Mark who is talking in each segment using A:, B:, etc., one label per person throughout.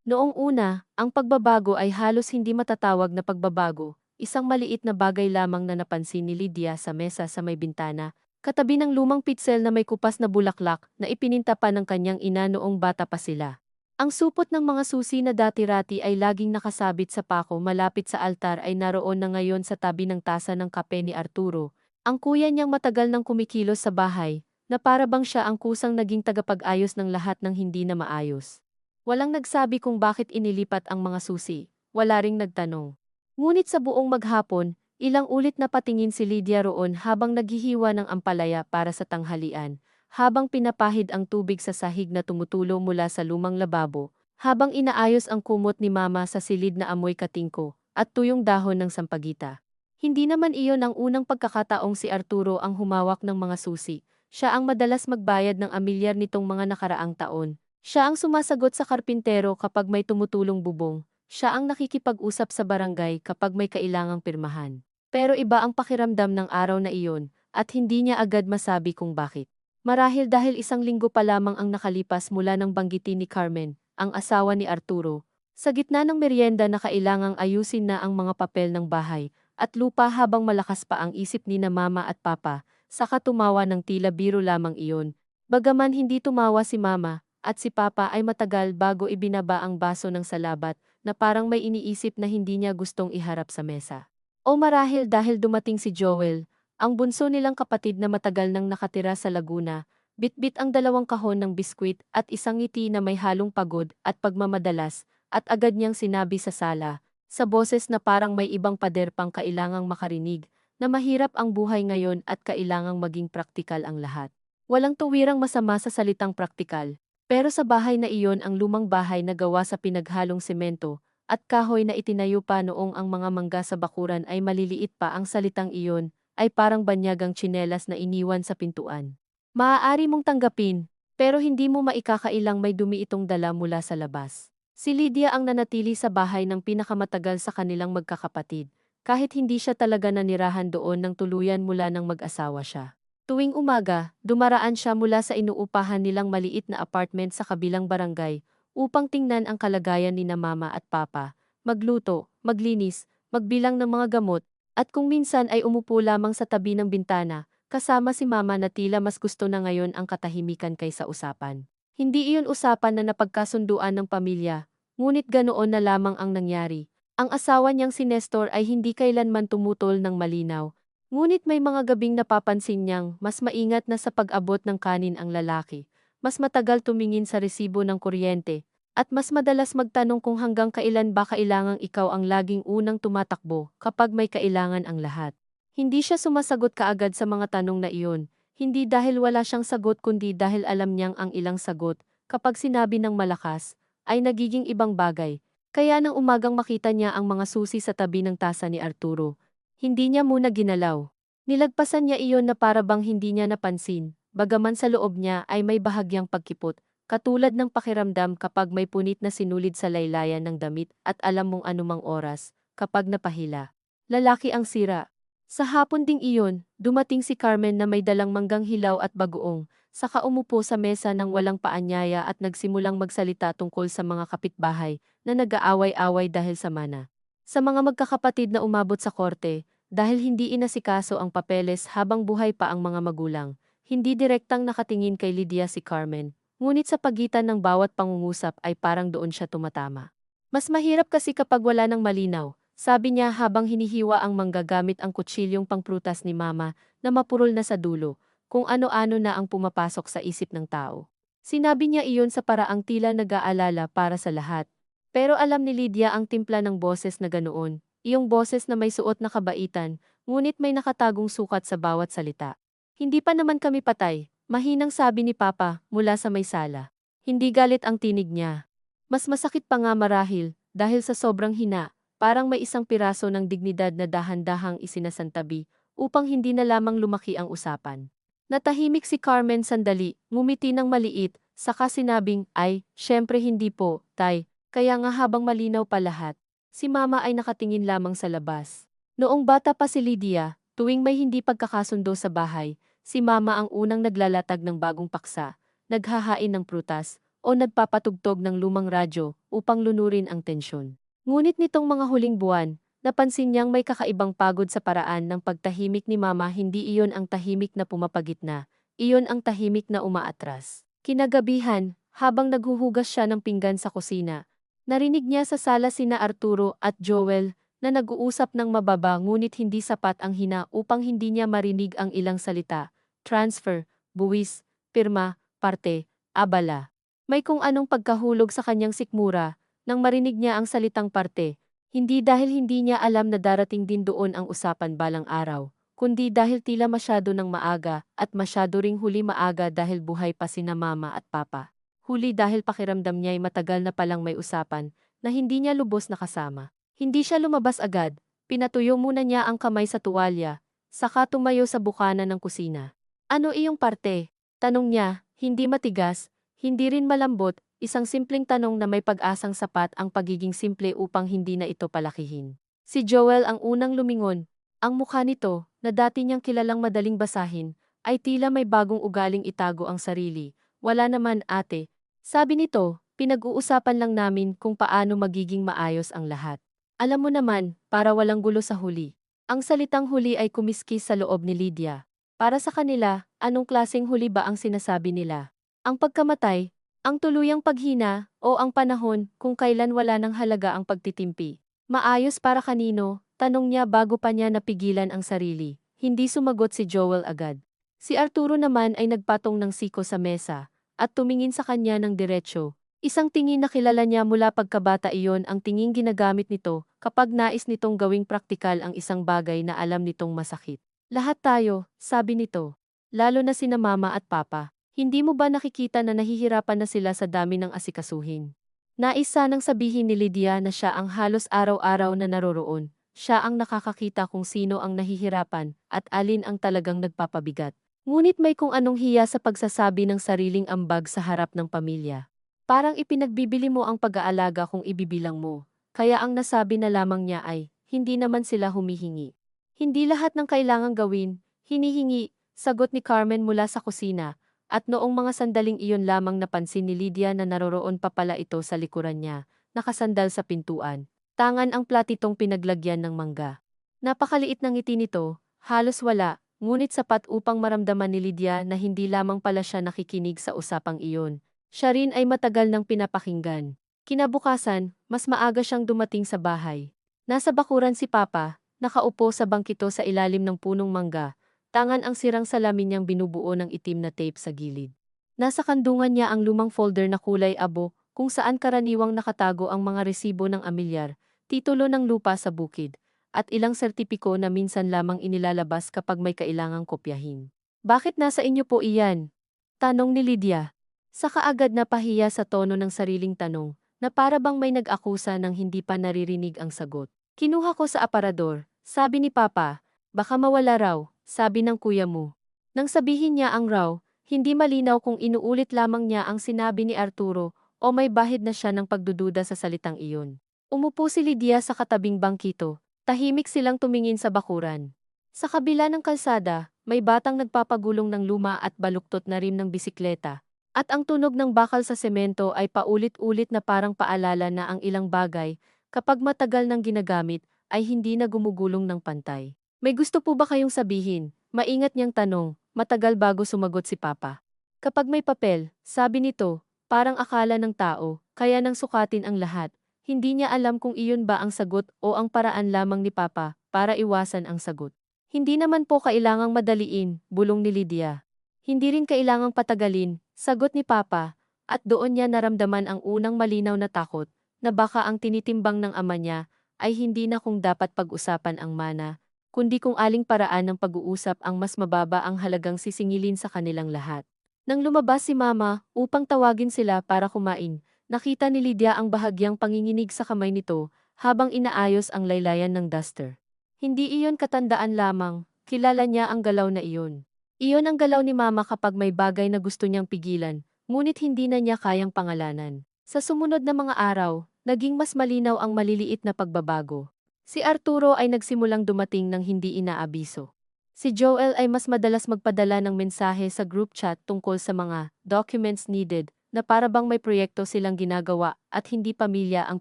A: Noong una, ang pagbabago ay halos hindi matatawag na pagbabago, isang maliit na bagay lamang na napansin ni Lydia sa mesa sa may bintana, katabi ng lumang pitsel na may kupas na bulaklak na ipininta pa ng kanyang ina noong bata pa sila. Ang supot ng mga susi na dati-rati ay laging nakasabit sa pako malapit sa altar ay naroon na ngayon sa tabi ng tasa ng kape ni Arturo. Ang kuya niyang matagal nang kumikilos sa bahay, na para bang siya ang kusang naging tagapag-ayos ng lahat ng hindi na maayos. Walang nagsabi kung bakit inilipat ang mga susi, wala ring nagtanong. Ngunit sa buong maghapon, ilang ulit na patingin si Lydia roon habang naghihiwa ng ampalaya para sa tanghalian, habang pinapahid ang tubig sa sahig na tumutulo mula sa lumang lababo, habang inaayos ang kumot ni Mama sa silid na amoy katingko at tuyong dahon ng sampagita. Hindi naman iyon ang unang pagkakataong si Arturo ang humawak ng mga susi. Siya ang madalas magbayad ng amilyar nitong mga nakaraang taon. Siya ang sumasagot sa karpintero kapag may tumutulong bubong. Siya ang nakikipag-usap sa barangay kapag may kailangang pirmahan. Pero iba ang pakiramdam ng araw na iyon, at hindi niya agad masabi kung bakit. Marahil dahil isang linggo pa lamang ang nakalipas mula nang banggitin ni Carmen, ang asawa ni Arturo, sa gitna ng merienda na kailangang ayusin na ang mga papel ng bahay at lupa habang malakas pa ang isip ni na Mama at Papa, saka tumawa ng tila biro lamang iyon. Bagaman hindi tumawa si Mama, at si Papa ay matagal bago ibinaba ang baso ng salabat na parang may iniisip na hindi niya gustong iharap sa mesa. O marahil dahil dumating si Joel, ang bunso nilang kapatid na matagal nang nakatira sa Laguna, bitbit ang dalawang kahon ng biskwit at isang ngiti na may halong pagod at pagmamadalas, at agad niyang sinabi sa sala, sa boses na parang may ibang pader pang kailangang makarinig, na mahirap ang buhay ngayon at kailangang maging praktikal ang lahat. Walang tuwirang masama sa salitang praktikal, pero sa bahay na iyon ang lumang bahay na gawa sa pinaghalong semento at kahoy na itinayo pa noong ang mga mangga sa bakuran ay maliliit pa ang salitang iyon, ay parang banyagang tsinelas na iniwan sa pintuan. Maaari mong tanggapin, pero hindi mo maikakailang may dumi itong dala mula sa labas. Si Lydia ang nanatili sa bahay ng pinakamatagal sa kanilang magkakapatid, kahit hindi siya talaga nanirahan doon ng tuluyan mula nang mag-asawa siya. Tuwing umaga, dumaraan siya mula sa inuupahan nilang maliit na apartment sa kabilang barangay upang tingnan ang kalagayan ni na Mama at Papa, magluto, maglinis, magbilang ng mga gamot, at kung minsan ay umupo lamang sa tabi ng bintana, kasama si Mama na tila mas gusto na ngayon ang katahimikan kaysa usapan. Hindi iyon usapan na napagkasunduan ng pamilya, ngunit ganoon na lamang ang nangyari. Ang asawa niyang si Nestor ay hindi kailanman tumutol ng malinaw, ngunit may mga gabing napapansin niyang mas maingat na sa pag-abot ng kanin ang lalaki, mas matagal tumingin sa resibo ng kuryente, at mas madalas magtanong kung hanggang kailan ba kailangang ikaw ang laging unang tumatakbo kapag may kailangan ang lahat. Hindi siya sumasagot kaagad sa mga tanong na iyon, hindi dahil wala siyang sagot kundi dahil alam niyang ang ilang sagot, kapag sinabi ng malakas, ay nagiging ibang bagay. Kaya nang umagang makita niya ang mga susi sa tabi ng tasa ni Arturo, hindi niya muna ginalaw. Nilagpasan niya iyon na para bang hindi niya napansin, bagaman sa loob niya ay may bahagyang pagkipot. Katulad ng pakiramdam kapag may punit na sinulid sa laylayan ng damit at alam mong anumang oras, kapag napahila. Lalaki ang sira. Sa hapon ding iyon, dumating si Carmen na may dalang manggang hilaw at bagoong, saka umupo sa mesa ng walang paanyaya at nagsimulang magsalita tungkol sa mga kapitbahay na nag-aaway-away dahil sa mana. Sa mga magkakapatid na umabot sa korte, dahil hindi inasikaso ang papeles habang buhay pa ang mga magulang, hindi direktang nakatingin kay Lydia si Carmen. Ngunit sa pagitan ng bawat pangungusap ay parang doon siya tumatama. Mas mahirap kasi kapag wala ng malinaw, sabi niya habang hinihiwa ang manggagamit ang kutsilyong pangprutas ni Mama na mapurol na sa dulo, kung ano-ano na ang pumapasok sa isip ng tao. Sinabi niya iyon sa paraang tila nag-aalala para sa lahat. Pero alam ni Lydia ang timpla ng boses na ganoon, iyong boses na may suot na kabaitan, ngunit may nakatagong sukat sa bawat salita. Hindi pa naman kami patay. Mahinang sabi ni Papa mula sa may sala. Hindi galit ang tinig niya. Mas masakit pa nga marahil dahil sa sobrang hina, parang may isang piraso ng dignidad na dahan-dahang isinasantabi upang hindi na lamang lumaki ang usapan. Natahimik si Carmen sandali, ngumiti ng maliit, saka sinabing, ay, syempre hindi po, tay, kaya nga habang malinaw pa lahat. Si Mama ay nakatingin lamang sa labas. Noong bata pa si Lydia, tuwing may hindi pagkakasundo sa bahay, si Mama ang unang naglalatag ng bagong paksa, naghahain ng prutas, o nagpapatugtog ng lumang radyo upang lunurin ang tensyon. Ngunit nitong mga huling buwan, napansin niyang may kakaibang pagod sa paraan ng pagtahimik ni Mama. Hindi iyon ang tahimik na pumapagitna, iyon ang tahimik na umaatras. Kinagabihan, habang naghuhugas siya ng pinggan sa kusina, narinig niya sa sala sina Arturo at Joel na nag-uusap ng mababa ngunit hindi sapat ang hina upang hindi niya marinig ang ilang salita: transfer, buwis, pirma, parte, abala. May kung anong pagkahulog sa kanyang sikmura nang marinig niya ang salitang parte, hindi dahil hindi niya alam na darating din doon ang usapan balang araw, kundi dahil tila masyado ng maaga at masyado ring huli. Maaga dahil buhay pa sina Mama at Papa. Huli dahil pakiramdam niya'y matagal na palang may usapan na hindi niya lubos na kasama. Hindi siya lumabas agad, pinatuyo muna niya ang kamay sa tuwalya, saka tumayo sa bukana ng kusina. Ano iyong parte? Tanong niya, hindi matigas, hindi rin malambot, isang simpleng tanong na may pag-asang sapat ang pagiging simple upang hindi na ito palakihin. Si Joel ang unang lumingon. Ang mukha nito, na dati niyang kilalang madaling basahin, ay tila may bagong ugaling itago ang sarili. Wala naman, ate. Sabi nito, pinag-uusapan lang namin kung paano magiging maayos ang lahat. Alam mo naman, para walang gulo sa huli. Ang salitang huli ay kumiskis sa loob ni Lydia. Para sa kanila, anong klaseng huli ba ang sinasabi nila? Ang pagkamatay, ang tuluyang paghina, o ang panahon kung kailan wala ng halaga ang pagtitimpi? Maayos para kanino? Tanong niya bago pa niya napigilan ang sarili. Hindi sumagot si Joel agad. Si Arturo naman ay nagpatong ng siko sa mesa at tumingin sa kanya ng diretsyo. Isang tingin na kilala niya mula pagkabata. Iyon ang tinging ginagamit nito kapag nais nitong gawing praktikal ang isang bagay na alam nitong masakit. Lahat tayo, sabi nito. Lalo na sina Mama at Papa. Hindi mo ba nakikita na nahihirapan na sila sa dami ng asikasuhin? Nais sanang sabihin ni Lydia na siya ang halos araw-araw na naroroon. Siya ang nakakakita kung sino ang nahihirapan at alin ang talagang nagpapabigat. Ngunit may kung anong hiya sa pagsasabi ng sariling ambag sa harap ng pamilya. Parang ipinagbibili mo ang pag-aalaga kung ibibilang mo. Kaya ang nasabi na lamang niya ay, hindi naman sila humihingi. Hindi lahat ng kailangang gawin, hinihingi, sagot ni Carmen mula sa kusina. At noong mga sandaling iyon lamang napansin ni Lydia na naroroon pa pala ito sa likuran niya, nakasandal sa pintuan. Tangan ang platitong pinaglagyan ng mangga. Napakaliit ng ngiti nito, halos wala, ngunit sapat upang maramdaman ni Lydia na hindi lamang pala siya nakikinig sa usapang iyon. Siya rin ay matagal nang pinapakinggan. Kinabukasan, mas maaga siyang dumating sa bahay. Nasa bakuran si Papa, nakaupo sa bangkito sa ilalim ng punong mangga. Tangan ang sirang salamin niyang binubuo ng itim na tape sa gilid. Nasa kandungan niya ang lumang folder na kulay abo, kung saan karaniwang nakatago ang mga resibo ng amilyar, titulo ng lupa sa bukid, at ilang sertipiko na minsan lamang inilalabas kapag may kailangang kopyahin. Bakit nasa inyo po iyan? Tanong ni Lydia. Saka agad napahiya sa tono ng sariling tanong, na para bang may nag-akusa ng hindi pa naririnig ang sagot. Kinuha ko sa aparador, sabi ni Papa. Baka mawala raw, sabi ng kuya mo. Nang sabihin niya ang raw, hindi malinaw kung inuulit lamang niya ang sinabi ni Arturo o may bahid na siya ng pagdududa sa salitang iyon. Umupo si Lydia sa katabing bangkito, tahimik silang tumingin sa bakuran. Sa kabila ng kalsada, may batang nagpapagulong ng luma at baluktot na rim ng bisikleta. At ang tunog ng bakal sa semento ay paulit-ulit na parang paalala na ang ilang bagay, kapag matagal nang ginagamit, ay hindi na gumugulong ng pantay. May gusto po ba kayong sabihin? Maingat niyang tanong, matagal bago sumagot si Papa. Kapag may papel, sabi nito, parang akala ng tao, kaya nang sukatin ang lahat. Hindi niya alam kung iyon ba ang sagot o ang paraan lamang ni Papa para iwasan ang sagot. Hindi naman po kailangang madaliin, bulong ni Lydia. Hindi rin kailangang patagalin, sagot ni Papa, at doon niya naramdaman ang unang malinaw na takot, na baka ang tinitimbang ng ama niya ay hindi na kung dapat pag-usapan ang mana, kundi kung aling paraan ng pag-uusap ang mas mababa ang halagang sisingilin sa kanilang lahat. Nang lumabas si Mama upang tawagin sila para kumain, nakita ni Lydia ang bahagyang panginginig sa kamay nito habang inaayos ang laylayan ng duster. Hindi iyon katandaan lamang, kilala niya ang galaw na iyon. Iyon ang galaw ni Mama kapag may bagay na gusto niyang pigilan, ngunit hindi na niya kayang pangalanan. Sa sumunod na mga araw, naging mas malinaw ang maliliit na pagbabago. Si Arturo ay nagsimulang dumating ng hindi inaabiso. Si Joel ay mas madalas magpadala ng mensahe sa group chat tungkol sa mga documents needed, na para bang may proyekto silang ginagawa at hindi pamilya ang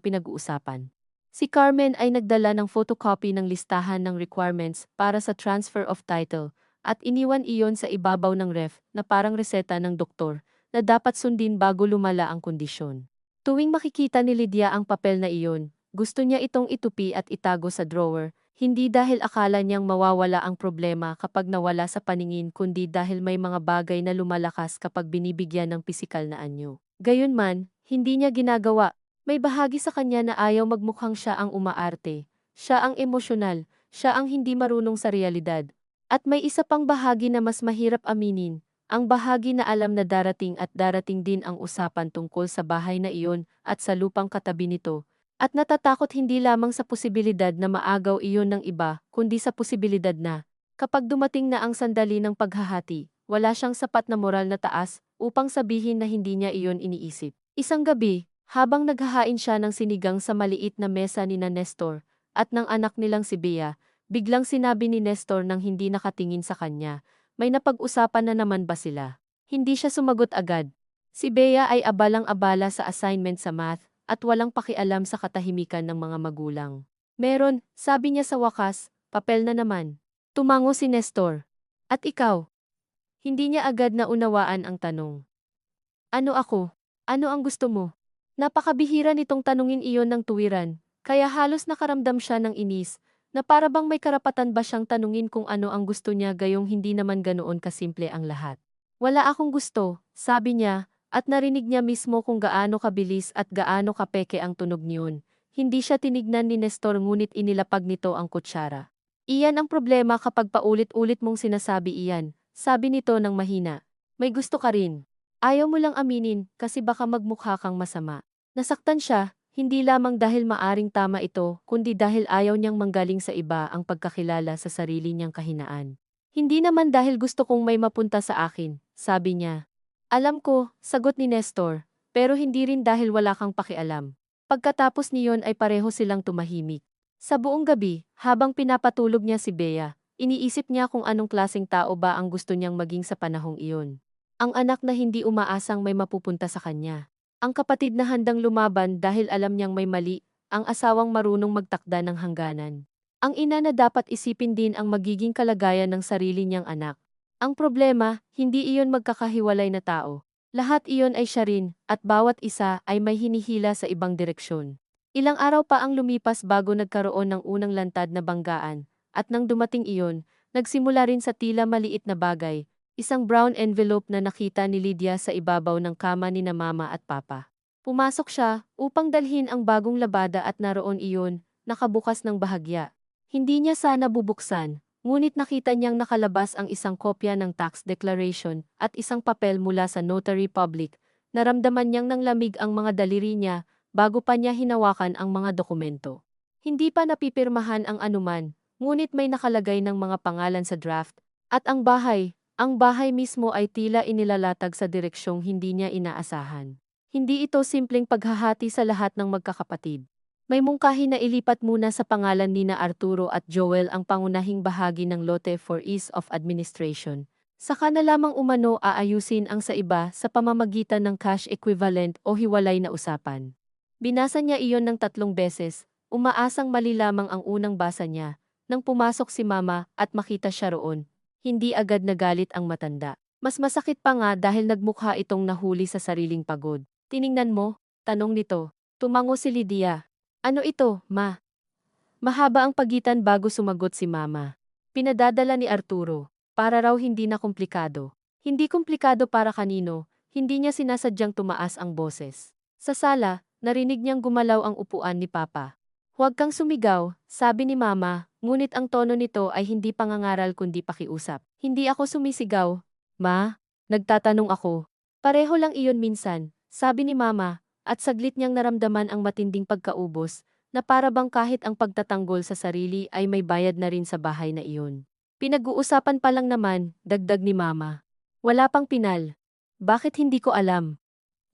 A: pinag-uusapan. Si Carmen ay nagdala ng photocopy ng listahan ng requirements para sa transfer of title at iniwan iyon sa ibabaw ng ref na parang reseta ng doktor na dapat sundin bago lumala ang kondisyon. Tuwing makikita ni Lydia ang papel na iyon, gusto niya itong itupi at itago sa drawer, hindi dahil akala niyang mawawala ang problema kapag nawala sa paningin kundi dahil may mga bagay na lumalakas kapag binibigyan ng pisikal na anyo. Gayunman, hindi niya ginagawa. May bahagi sa kanya na ayaw magmukhang siya ang umaarte. Siya ang emosyonal, siya ang hindi marunong sa realidad. At may isa pang bahagi na mas mahirap aminin, ang bahagi na alam na darating at darating din ang usapan tungkol sa bahay na iyon at sa lupang katabi nito. At natatakot hindi lamang sa posibilidad na maagaw iyon ng iba, kundi sa posibilidad na, kapag dumating na ang sandali ng paghahati, wala siyang sapat na moral na taas upang sabihin na hindi niya iyon iniisip. Isang gabi, habang naghahain siya ng sinigang sa maliit na mesa ni na Nestor at ng anak nilang si Bea, biglang sinabi ni Nestor nang hindi nakatingin sa kanya, may napag-usapan na naman ba sila? Hindi siya sumagot agad. Si Bea ay abalang-abala sa assignment sa math at walang pakialam sa katahimikan ng mga magulang. Meron, sabi niya sa wakas, papel na naman. Tumango si Nestor. At ikaw? Hindi niya agad na unawaan ang tanong. Ano ako? Ano ang gusto mo? Napakabihira nitong tanungin iyon ng tuwiran, kaya halos nakaramdam siya ng inis, na para bang may karapatan ba siyang tanungin kung ano ang gusto niya gayong hindi naman ganoon kasimple ang lahat. Wala akong gusto, sabi niya, at narinig niya mismo kung gaano kabilis at gaano kapeke ang tunog niyon. Hindi siya tinignan ni Nestor ngunit inilapag nito ang kutsara. Iyan ang problema kapag paulit-ulit mong sinasabi iyan, sabi nito ng mahina. May gusto ka rin. Ayaw mo lang aminin kasi baka magmukha kang masama. Nasaktan siya, hindi lamang dahil maaring tama ito, kundi dahil ayaw niyang manggaling sa iba ang pagkakilala sa sarili niyang kahinaan. Hindi naman dahil gusto kong may mapunta sa akin, sabi niya. Alam ko, sagot ni Nestor, pero hindi rin dahil wala kang pakialam. Pagkatapos niyon ay pareho silang tumahimik. Sa buong gabi, habang pinapatulog niya si Bea, iniisip niya kung anong klaseng tao ba ang gusto niyang maging sa panahong iyon. Ang anak na hindi umaasang may mapupunta sa kanya. Ang kapatid na handang lumaban dahil alam niyang may mali, ang asawang marunong magtakda ng hangganan. Ang ina na dapat isipin din ang magiging kalagayan ng sarili niyang anak. Ang problema, hindi iyon magkakahiwalay na tao. Lahat iyon ay siya rin, at bawat isa ay may hinihila sa ibang direksyon. Ilang araw pa ang lumipas bago nagkaroon ng unang lantad na banggaan, at nang dumating iyon, nagsimula rin sa tila maliit na bagay, isang brown envelope na nakita ni Lydia sa ibabaw ng kama ni na mama at papa. Pumasok siya upang dalhin ang bagong labada at naroon iyon, nakabukas ng bahagya. Hindi niya sana bubuksan, ngunit nakita niyang nakalabas ang isang kopya ng tax declaration at isang papel mula sa notary public. Naramdaman niyang nanglamig ang mga daliri niya bago pa niya hinawakan ang mga dokumento. Hindi pa napipirmahan ang anuman, ngunit may nakalagay ng mga pangalan sa draft, at ang bahay mismo ay tila inilalatag sa direksyong hindi niya inaasahan. Hindi ito simpleng paghahati sa lahat ng magkakapatid. May mungkahi na ilipat muna sa pangalan ni na Arturo at Joel ang pangunahing bahagi ng lote for ease of administration. Saka na lamang umano aayusin ang sa iba sa pamamagitan ng cash equivalent o hiwalay na usapan. Binasa niya iyon ng 3 beses, umaasang mali lamang ang unang basa niya, nang pumasok si mama at makita siya roon. Hindi agad nagalit ang matanda. Mas masakit pa nga dahil nagmukha itong nahuli sa sariling pagod. Tiningnan mo? Tanong nito. Tumango si Lydia. Ano ito, ma? Mahaba ang pagitan bago sumagot si mama. Pinadadala ni Arturo. Para raw hindi na komplikado. Hindi komplikado para kanino, hindi niya sinasadyang tumaas ang boses. Sa sala, narinig niyang gumalaw ang upuan ni Papa. Huwag kang sumigaw, sabi ni Mama, ngunit ang tono nito ay hindi pangangaral kundi pakiusap. Hindi ako sumisigaw. Ma? Nagtatanong ako. Pareho lang iyon minsan, sabi ni Mama, at saglit niyang naramdaman ang matinding pagkaubos, na para bang kahit ang pagtatanggol sa sarili ay may bayad na rin sa bahay na iyon. Pinag-uusapan pa lang naman, dagdag ni Mama. Wala pang pinal. Bakit hindi ko alam?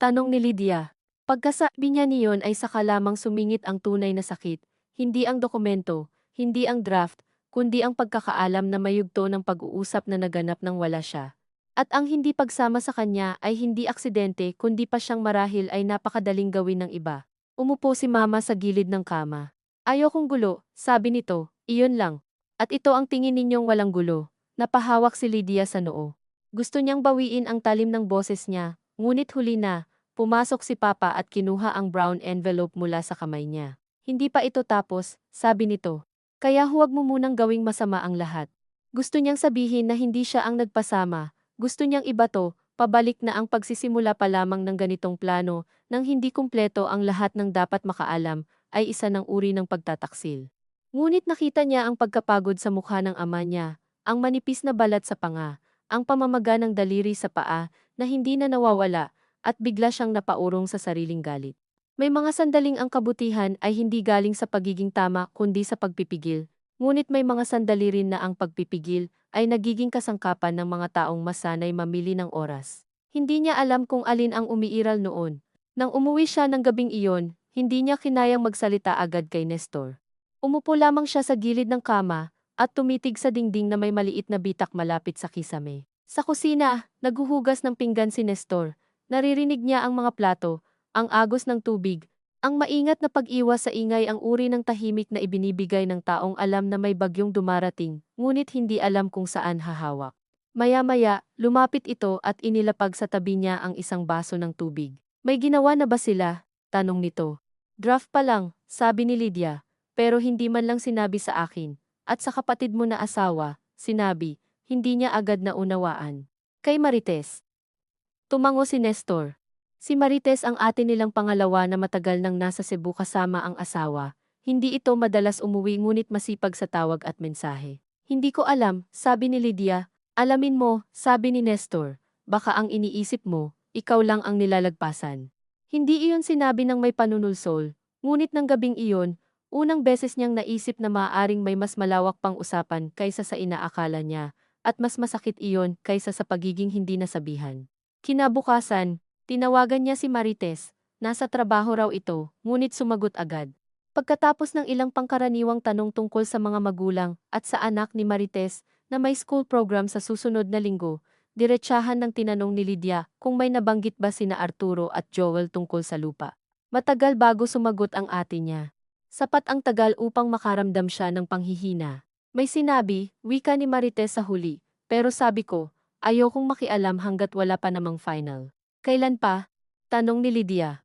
A: Tanong ni Lydia. Pagkasabi niya niyon ay saka lamang sumingit ang tunay na sakit, hindi ang dokumento, hindi ang draft, kundi ang pagkakaalam na mayugto ng pag-uusap na naganap nang wala siya. At ang hindi pagsama sa kanya ay hindi aksidente kundi pa siyang marahil ay napakadaling gawin ng iba. Umupo si mama sa gilid ng kama. Ayokong gulo, sabi nito, iyon lang. At ito ang tingin ninyong walang gulo. Napahawak si Lydia sa noo. Gusto niyang bawiin ang talim ng boses niya, ngunit huli na, pumasok si Papa at kinuha ang brown envelope mula sa kamay niya. Hindi pa ito tapos, sabi nito. Kaya huwag mo munang gawing masama ang lahat. Gusto niyang sabihin na hindi siya ang nagpasama, gusto niyang ibato, pabalik na ang pagsisimula pa lamang ng ganitong plano, nang hindi kumpleto ang lahat ng dapat makaalam, ay isa ng uri ng pagtataksil. Ngunit nakita niya ang pagkapagod sa mukha ng ama niya, ang manipis na balat sa panga, ang pamamaga ng daliri sa paa na hindi na nawawala, at bigla siyang napaurong sa sariling galit. May mga sandaling ang kabutihan ay hindi galing sa pagiging tama kundi sa pagpipigil, ngunit may mga sandali rin na ang pagpipigil ay nagiging kasangkapan ng mga taong masanay mamili ng oras. Hindi niya alam kung alin ang umiiral noon. Nang umuwi siya ng gabing iyon, hindi niya kinayang magsalita agad kay Nestor. Umupo lamang siya sa gilid ng kama, at tumitig sa dingding na may maliit na bitak malapit sa kisame. Sa kusina, naghuhugas ng pinggan si Nestor. Naririnig niya ang mga plato, ang agos ng tubig, ang maingat na pag-iwas sa ingay ang uri ng tahimik na ibinibigay ng taong alam na may bagyong dumarating, ngunit hindi alam kung saan hahawak. Maya-maya, lumapit ito at inilapag sa tabi niya ang isang baso ng tubig. May ginawa na ba sila? Tanong nito. Draft pa lang, sabi ni Lydia, pero hindi man lang sinabi sa akin. At sa kapatid mo na asawa, sinabi, hindi niya agad na unawaan. Kay Marites. Tumango si Nestor. Si Marites ang ate nilang pangalawa na matagal nang nasa Cebu kasama ang asawa. Hindi ito madalas umuwi ngunit masipag sa tawag at mensahe. Hindi ko alam, sabi ni Lydia. Alamin mo, sabi ni Nestor. Baka ang iniisip mo, ikaw lang ang nilalagpasan. Hindi iyon sinabi ng may panunulsol, ngunit ng gabing iyon, unang beses niyang naisip na maaaring may mas malawak pang usapan kaysa sa inaakala niya, at mas masakit iyon kaysa sa pagiging hindi nasabihan. Kinabukasan, tinawagan niya si Marites. Nasa trabaho raw ito, ngunit sumagot agad. Pagkatapos ng ilang pangkaraniwang tanong tungkol sa mga magulang at sa anak ni Marites na may school program sa susunod na linggo, diretsahan ng tinanong ni Lydia kung may nabanggit ba sina Arturo at Joel tungkol sa lupa. Matagal bago sumagot ang ate niya. Sapat ang tagal upang makaramdam siya ng panghihina. May sinabi, wika ni Marites sa huli, pero sabi ko, ayokong makialam hanggat wala pa namang final. Kailan pa? Tanong ni Lydia.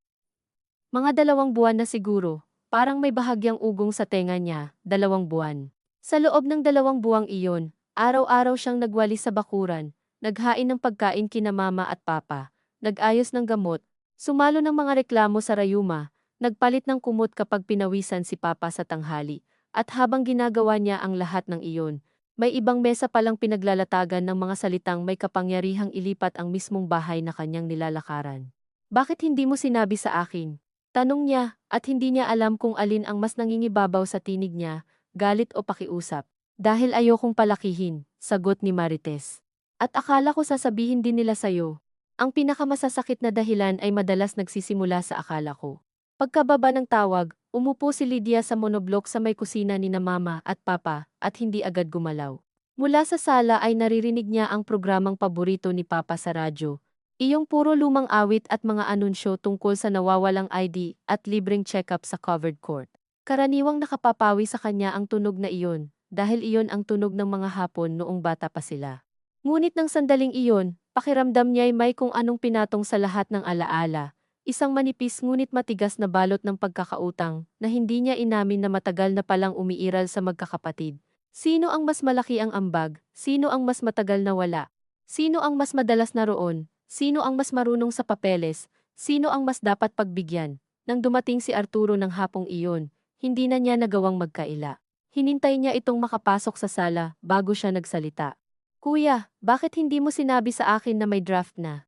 A: Mga 2 buwan na siguro, parang may bahagyang ugong sa tenga niya, 2 buwan. Sa loob ng 2 buwang iyon, araw-araw siyang nagwalis sa bakuran, naghain ng pagkain kina mama at papa, nag-ayos ng gamot, sumalo ng mga reklamo sa rayuma, nagpalit ng kumot kapag pinawisan si papa sa tanghali, at habang ginagawa niya ang lahat ng iyon, may ibang mesa palang pinaglalatagan ng mga salitang may kapangyarihang ilipat ang mismong bahay na kanyang nilalakaran. Bakit hindi mo sinabi sa akin? Tanong niya, at hindi niya alam kung alin ang mas nangingibabaw sa tinig niya, galit o pakiusap. Dahil ayokong palakihin, sagot ni Marites. At akala ko sasabihin din nila sayo. Ang pinakamasasakit na dahilan ay madalas nagsisimula sa akala ko. Pagkababa ng tawag, umupo si Lydia sa monoblok sa may kusina ni na mama at papa at hindi agad gumalaw. Mula sa sala ay naririnig niya ang programang paborito ni papa sa radyo. Iyong puro lumang awit at mga anunsyo tungkol sa nawawalang ID at libreng check-up sa covered court. Karaniwang nakapapawi sa kanya ang tunog na iyon, dahil iyon ang tunog ng mga hapon noong bata pa sila. Ngunit ng sandaling iyon, pakiramdam niya'y may kung anong pinatong sa lahat ng alaala. Isang manipis ngunit matigas na balot ng pagkakautang na hindi niya inamin na matagal na palang umiiral sa magkakapatid. Sino ang mas malaki ang ambag? Sino ang mas matagal na wala? Sino ang mas madalas naroon? Sino ang mas marunong sa papeles? Sino ang mas dapat pagbigyan? Nang dumating si Arturo ng hapong iyon, hindi na niya nagawang magkaila. Hinintay niya itong makapasok sa sala bago siya nagsalita. Kuya, bakit hindi mo sinabi sa akin na may draft na?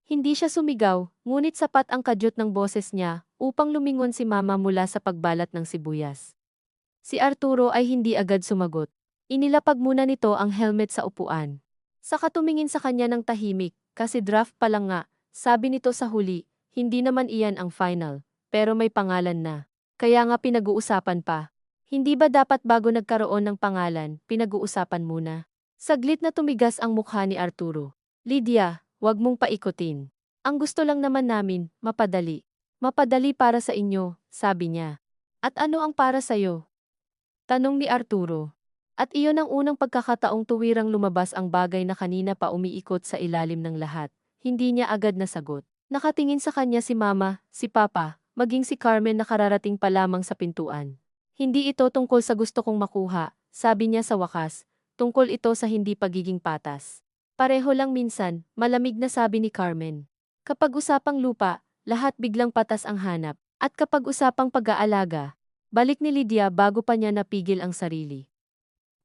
A: Hindi siya sumigaw, ngunit sapat ang kadyot ng boses niya upang lumingon si mama mula sa pagbalat ng sibuyas. Si Arturo ay hindi agad sumagot. Inilapag muna nito ang helmet sa upuan. Saka tumingin sa kanya ng tahimik, kasi draft pa lang nga, sabi nito sa huli, hindi naman iyan ang final, pero may pangalan na. Kaya nga pinag-uusapan pa. Hindi ba dapat bago nagkaroon ng pangalan, pinag-uusapan muna? Saglit na tumigas ang mukha ni Arturo. Lydia, wag mong paikutin. Ang gusto lang naman namin, mapadali. Mapadali para sa inyo, sabi niya. At ano ang para sa'yo? Tanong ni Arturo. At iyon ang unang pagkakataong tuwirang lumabas ang bagay na kanina pa umiikot sa ilalim ng lahat. Hindi niya agad nasagot. Nakatingin sa kanya si Mama, si Papa, maging si Carmen na kararating pa lamang sa pintuan. Hindi ito tungkol sa gusto kong makuha, sabi niya sa wakas. Tungkol ito sa hindi pagiging patas. Pareho lang minsan, malamig na sabi ni Carmen. Kapag usapang lupa, lahat biglang patas ang hanap. At kapag usapang pag-aalaga, balik ni Lydia bago pa niya napigil ang sarili.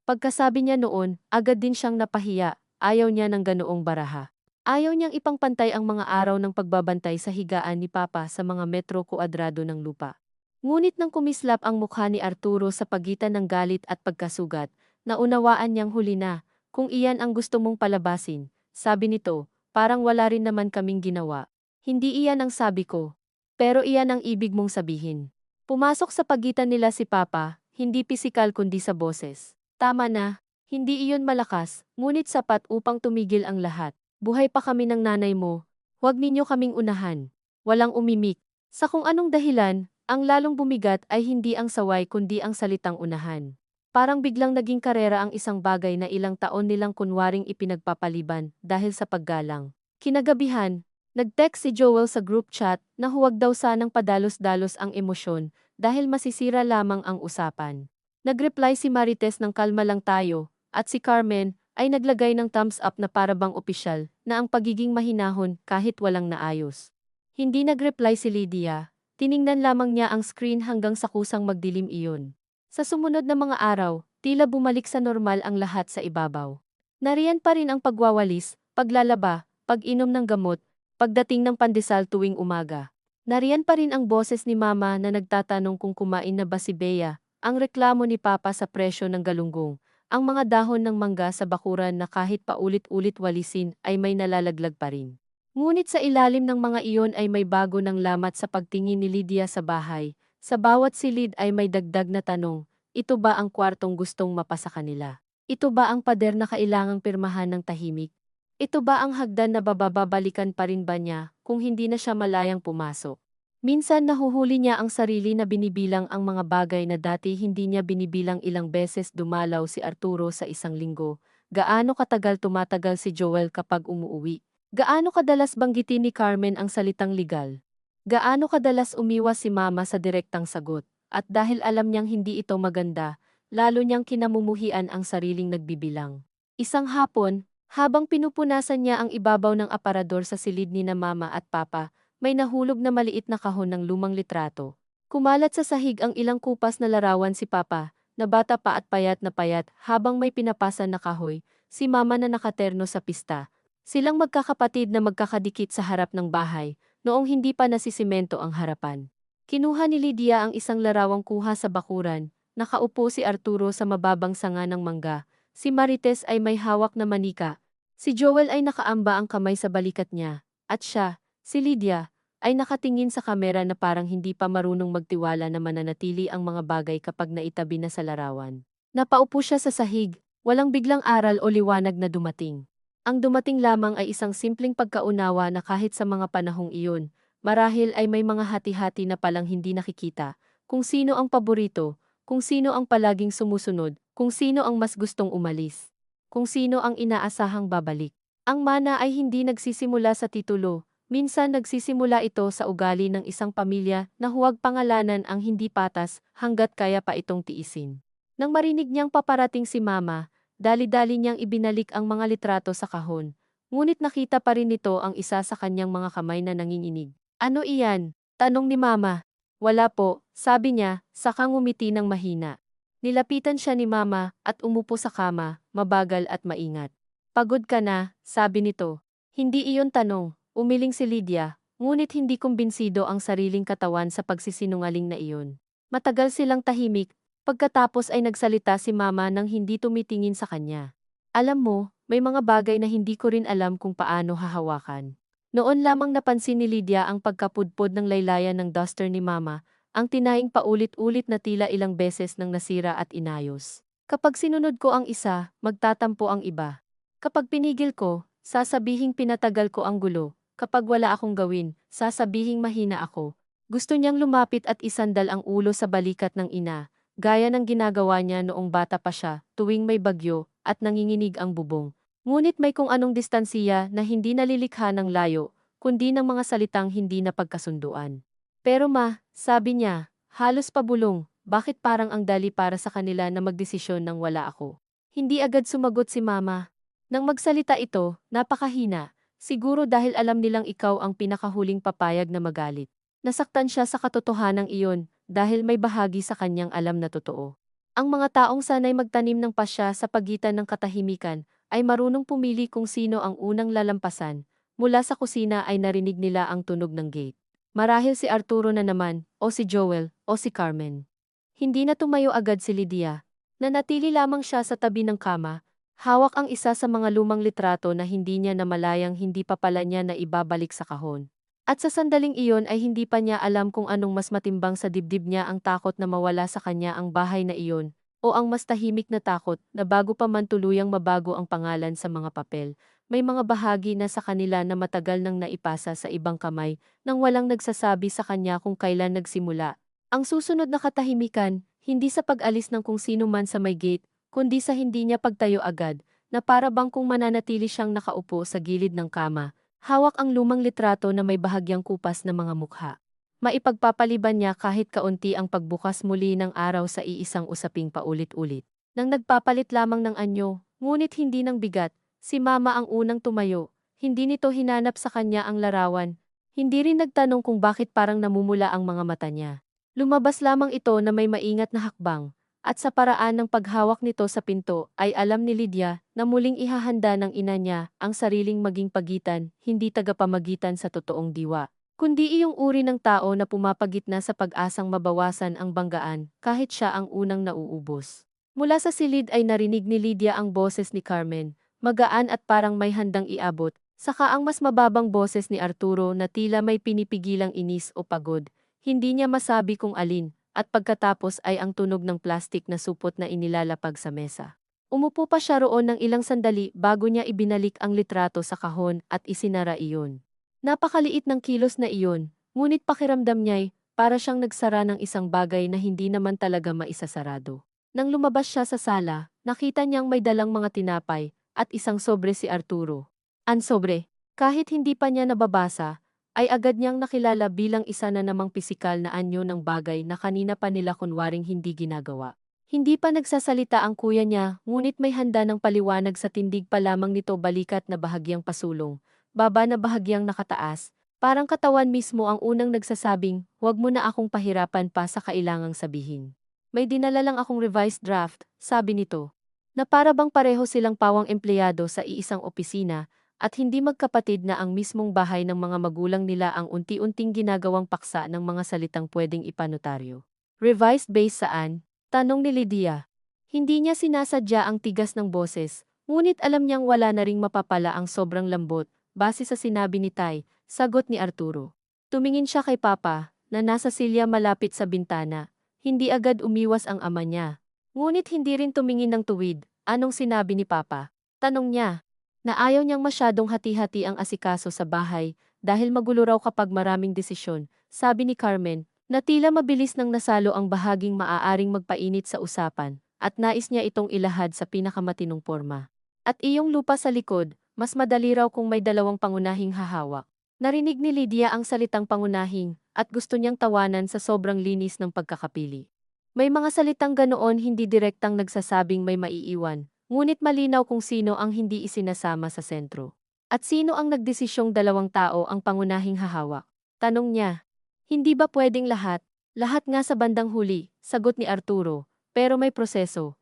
A: Pagkasabi niya noon, agad din siyang napahiya, ayaw niya ng ganoong baraha. Ayaw niyang ipangpantay ang mga araw ng pagbabantay sa higaan ni Papa sa mga metro kuadrado ng lupa. Ngunit nang kumislap ang mukha ni Arturo sa pagitan ng galit at pagkasugat, naunawaan niyang huli na, kung iyan ang gusto mong palabasin, sabi nito, parang wala rin naman kaming ginawa. Hindi iyan ang sabi ko. Pero iyan ang ibig mong sabihin. Pumasok sa pagitan nila si Papa, hindi pisikal kundi sa boses. Tama na, hindi iyon malakas, ngunit sapat upang tumigil ang lahat. Buhay pa kami ng nanay mo, huwag ninyo kaming unahan. Walang umimik. Sa kung anong dahilan, ang lalong bumigat ay hindi ang saway kundi ang salitang unahan. Parang biglang naging karera ang isang bagay na ilang taon nilang kunwaring ipinagpapaliban dahil sa paggalang. Kinagabihan, nag-text si Joel sa group chat na huwag daw sanang padalos-dalos ang emosyon dahil masisira lamang ang usapan. Nag-reply si Marites ng kalma lang tayo, at si Carmen ay naglagay ng thumbs up na parabang opisyal na ang pagiging mahinahon kahit walang naayos. Hindi nag-reply si Lydia, tiningnan lamang niya ang screen hanggang sa kusang magdilim iyon. Sa sumunod na mga araw, tila bumalik sa normal ang lahat sa ibabaw. Nariyan pa rin ang pagwawalis, paglalaba, pag-inom ng gamot, pagdating ng pandesal tuwing umaga. Nariyan pa rin ang boses ni Mama na nagtatanong kung kumain na ba si Bea, ang reklamo ni Papa sa presyo ng galunggong, ang mga dahon ng mangga sa bakuran na kahit paulit-ulit walisin ay may nalalaglag pa rin. Ngunit sa ilalim ng mga iyon ay may bago ng lamat sa pagtingin ni Lydia sa bahay. Sa bawat silid ay may dagdag na tanong, ito ba ang kwartong gustong mapasa kanila? Ito ba ang pader na kailangang pirmahan ng tahimik? Ito ba ang hagdan na bababalikan pa rin ba niya kung hindi na siya malayang pumasok? Minsan nahuhuli niya ang sarili na binibilang ang mga bagay na dati hindi niya binibilang. Ilang beses dumalaw si Arturo sa isang linggo. Gaano katagal tumatagal si Joel kapag umuuwi? Gaano kadalas banggitin ni Carmen ang salitang legal? Gaano kadalas umiwas si Mama sa direktang sagot? At dahil alam niyang hindi ito maganda, lalo niyang kinamumuhian ang sariling nagbibilang. Isang hapon, habang pinupunasan niya ang ibabaw ng aparador sa silid ni na Mama at Papa, may nahulog na maliit na kahon ng lumang litrato. Kumalat sa sahig ang ilang kupas na larawan si Papa, na bata pa at payat na payat habang may pinapasan na kahoy, si Mama na nakaterno sa pista. Silang magkakapatid na magkakadikit sa harap ng bahay, noong hindi pa nasisimento ang harapan. Kinuha ni Lydia ang isang larawang kuha sa bakuran, nakaupo si Arturo sa mababang sanga ng mangga, si Marites ay may hawak na manika, si Joel ay nakaamba ang kamay sa balikat niya, at siya, si Lydia, ay nakatingin sa kamera na parang hindi pa marunong magtiwala na mananatili ang mga bagay kapag naitabi na sa larawan. Napaupo siya sa sahig, walang biglang aral o liwanag na dumating. Ang dumating lamang ay isang simpleng pagkaunawa na kahit sa mga panahong iyon, marahil ay may mga hati-hati na palang hindi nakikita, kung sino ang paborito, kung sino ang palaging sumusunod, kung sino ang mas gustong umalis, kung sino ang inaasahang babalik. Ang mana ay hindi nagsisimula sa titulo. Minsan nagsisimula ito sa ugali ng isang pamilya na huwag pangalanan ang hindi patas hanggat kaya pa itong tiisin. Nang marinig niyang paparating si Mama, dali-dali niyang ibinalik ang mga litrato sa kahon. Ngunit nakita pa rin nito ang isa sa kanyang mga kamay na nanginginig. Ano iyan? Tanong ni Mama. Wala po, sabi niya, saka ngumiti ng mahina. Nilapitan siya ni Mama at umupo sa kama, mabagal at maingat. Pagod ka na, sabi nito. Hindi iyon tanong. Umiling si Lydia, ngunit hindi kumbinsido ang sariling katawan sa pagsisinungaling na iyon. Matagal silang tahimik, pagkatapos ay nagsalita si Mama nang hindi tumitingin sa kanya. Alam mo, may mga bagay na hindi ko rin alam kung paano hahawakan. Noon lamang napansin ni Lydia ang pagkapudpod ng laylayan ng duster ni Mama, ang tinaing paulit-ulit na tila ilang beses nang nasira at inayos. Kapag sinunod ko ang isa, magtatampo ang iba. Kapag pinigil ko, sasabihing pinatagal ko ang gulo. Kapag wala akong gawin, sasabihing mahina ako. Gusto niyang lumapit at isandal ang ulo sa balikat ng ina, gaya ng ginagawa niya noong bata pa siya, tuwing may bagyo, at nanginginig ang bubong. Ngunit may kung anong distansiya na hindi nalilikha ng layo, kundi ng mga salitang hindi napagkasunduan. Pero ma, sabi niya, halos pabulong, bakit parang ang dali para sa kanila na magdesisyon nang wala ako? Hindi agad sumagot si mama. Nang magsalita ito, napakahina, siguro dahil alam nilang ikaw ang pinakahuling papayag na magalit. Nasaktan siya sa katotohanang iyon, dahil may bahagi sa kanyang alam na totoo. Ang mga taong sanay magtanim ng pasya sa pagitan ng katahimikan, ay marunong pumili kung sino ang unang lalampasan. Mula sa kusina ay narinig nila ang tunog ng gate. Marahil si Arturo na naman, o si Joel, o si Carmen. Hindi na tumayo agad si Lydia. Nanatili lamang siya sa tabi ng kama. Hawak ang isa sa mga lumang litrato na hindi niya namalayang hindi pa pala niya na ibabalik sa kahon. At sa sandaling iyon ay hindi pa niya alam kung anong mas matimbang sa dibdib niya, ang takot na mawala sa kanya ang bahay na iyon, o ang mas tahimik na takot na bago pa man tuluyang mabago ang pangalan sa mga papel, may mga bahagi na sa kanila na matagal nang naipasa sa ibang kamay nang walang nagsasabi sa kanya kung kailan nagsimula. Ang susunod na katahimikan, hindi sa pag-alis ng kung sino man sa may gate, kundi sa hindi niya pagtayo agad, na para bang kung mananatili siyang nakaupo sa gilid ng kama, hawak ang lumang litrato na may bahagyang kupas na mga mukha. Maipagpapaliban niya kahit kaunti ang pagbukas muli ng araw sa iisang usaping paulit-ulit. Nang nagpapalit lamang ng anyo, ngunit hindi ng bigat, si mama ang unang tumayo. Hindi nito hinanap sa kanya ang larawan. Hindi rin nagtanong kung bakit parang namumula ang mga mata niya. Lumabas lamang ito na may maingat na hakbang, at sa paraan ng paghawak nito sa pinto ay alam ni Lydia na muling ihahanda ng ina niya ang sariling maging pagitan, hindi tagapamagitan sa totoong diwa, kundi iyong uri ng tao na pumapagitna sa pag-asang mabawasan ang banggaan kahit siya ang unang nauubos. Mula sa silid ay narinig ni Lydia ang boses ni Carmen, magaan at parang may handang iabot, saka ang mas mababang boses ni Arturo na tila may pinipigilang inis o pagod. Hindi niya masabi kung alin, at pagkatapos ay ang tunog ng plastik na supot na inilalapag sa mesa. Umupo pa siya roon ng ilang sandali bago niya ibinalik ang litrato sa kahon at isinara iyon. Napakaliit ng kilos na iyon, ngunit pakiramdam niya'y para siyang nagsara ng isang bagay na hindi naman talaga maisasarado. Nang lumabas siya sa sala, nakita niyang may dalang mga tinapay at isang sobre si Arturo. Ang sobre, kahit hindi pa niya nababasa, ay agad niyang nakilala bilang isa na namang pisikal na anyo ng bagay na kanina pa nila kunwaring hindi ginagawa. Hindi pa nagsasalita ang kuya niya, ngunit may handa ng paliwanag sa tindig pa lamang nito, balikat na bahagyang pasulong, baba na bahagyang nakataas, parang katawan mismo ang unang nagsasabing, "Huwag mo na akong pahirapan pa sa kailangang sabihin. May dinala lang akong revised draft," sabi nito, na para bang pareho silang pawang empleyado sa iisang opisina, at hindi magkapatid na ang mismong bahay ng mga magulang nila ang unti-unting ginagawang paksa ng mga salitang pwedeng ipanotaryo. Revised based saan? Tanong ni Lydia. Hindi niya sinasadya ang tigas ng boses, ngunit alam niyang wala na ring mapapala ang sobrang lambot, base sa sinabi ni Tay, sagot ni Arturo. Tumingin siya kay Papa, na nasa silya malapit sa bintana. Hindi agad umiwas ang ama niya. Ngunit hindi rin tumingin ng tuwid. Anong sinabi ni Papa? Tanong niya. Na ayaw niyang masyadong hati-hati ang asikaso sa bahay dahil magulo raw kapag maraming desisyon, sabi ni Carmen, na tila mabilis nang nasalo ang bahaging maaaring magpainit sa usapan, at nais niya itong ilahad sa pinakamatinong porma. At iyong lupa sa likod, mas madali raw kung may dalawang pangunahing hahawak. Narinig ni Lydia ang salitang pangunahing, at gusto niyang tawanan sa sobrang linis ng pagkakapili. May mga salitang ganoon hindi direktang nagsasabing may maiiwan, ngunit malinaw kung sino ang hindi isinasama sa sentro. At sino ang nagdesisyong dalawang tao ang pangunahing hahawak? Tanong niya. Hindi ba pwedeng lahat? Lahat nga sa bandang huli, sagot ni Arturo. Pero may proseso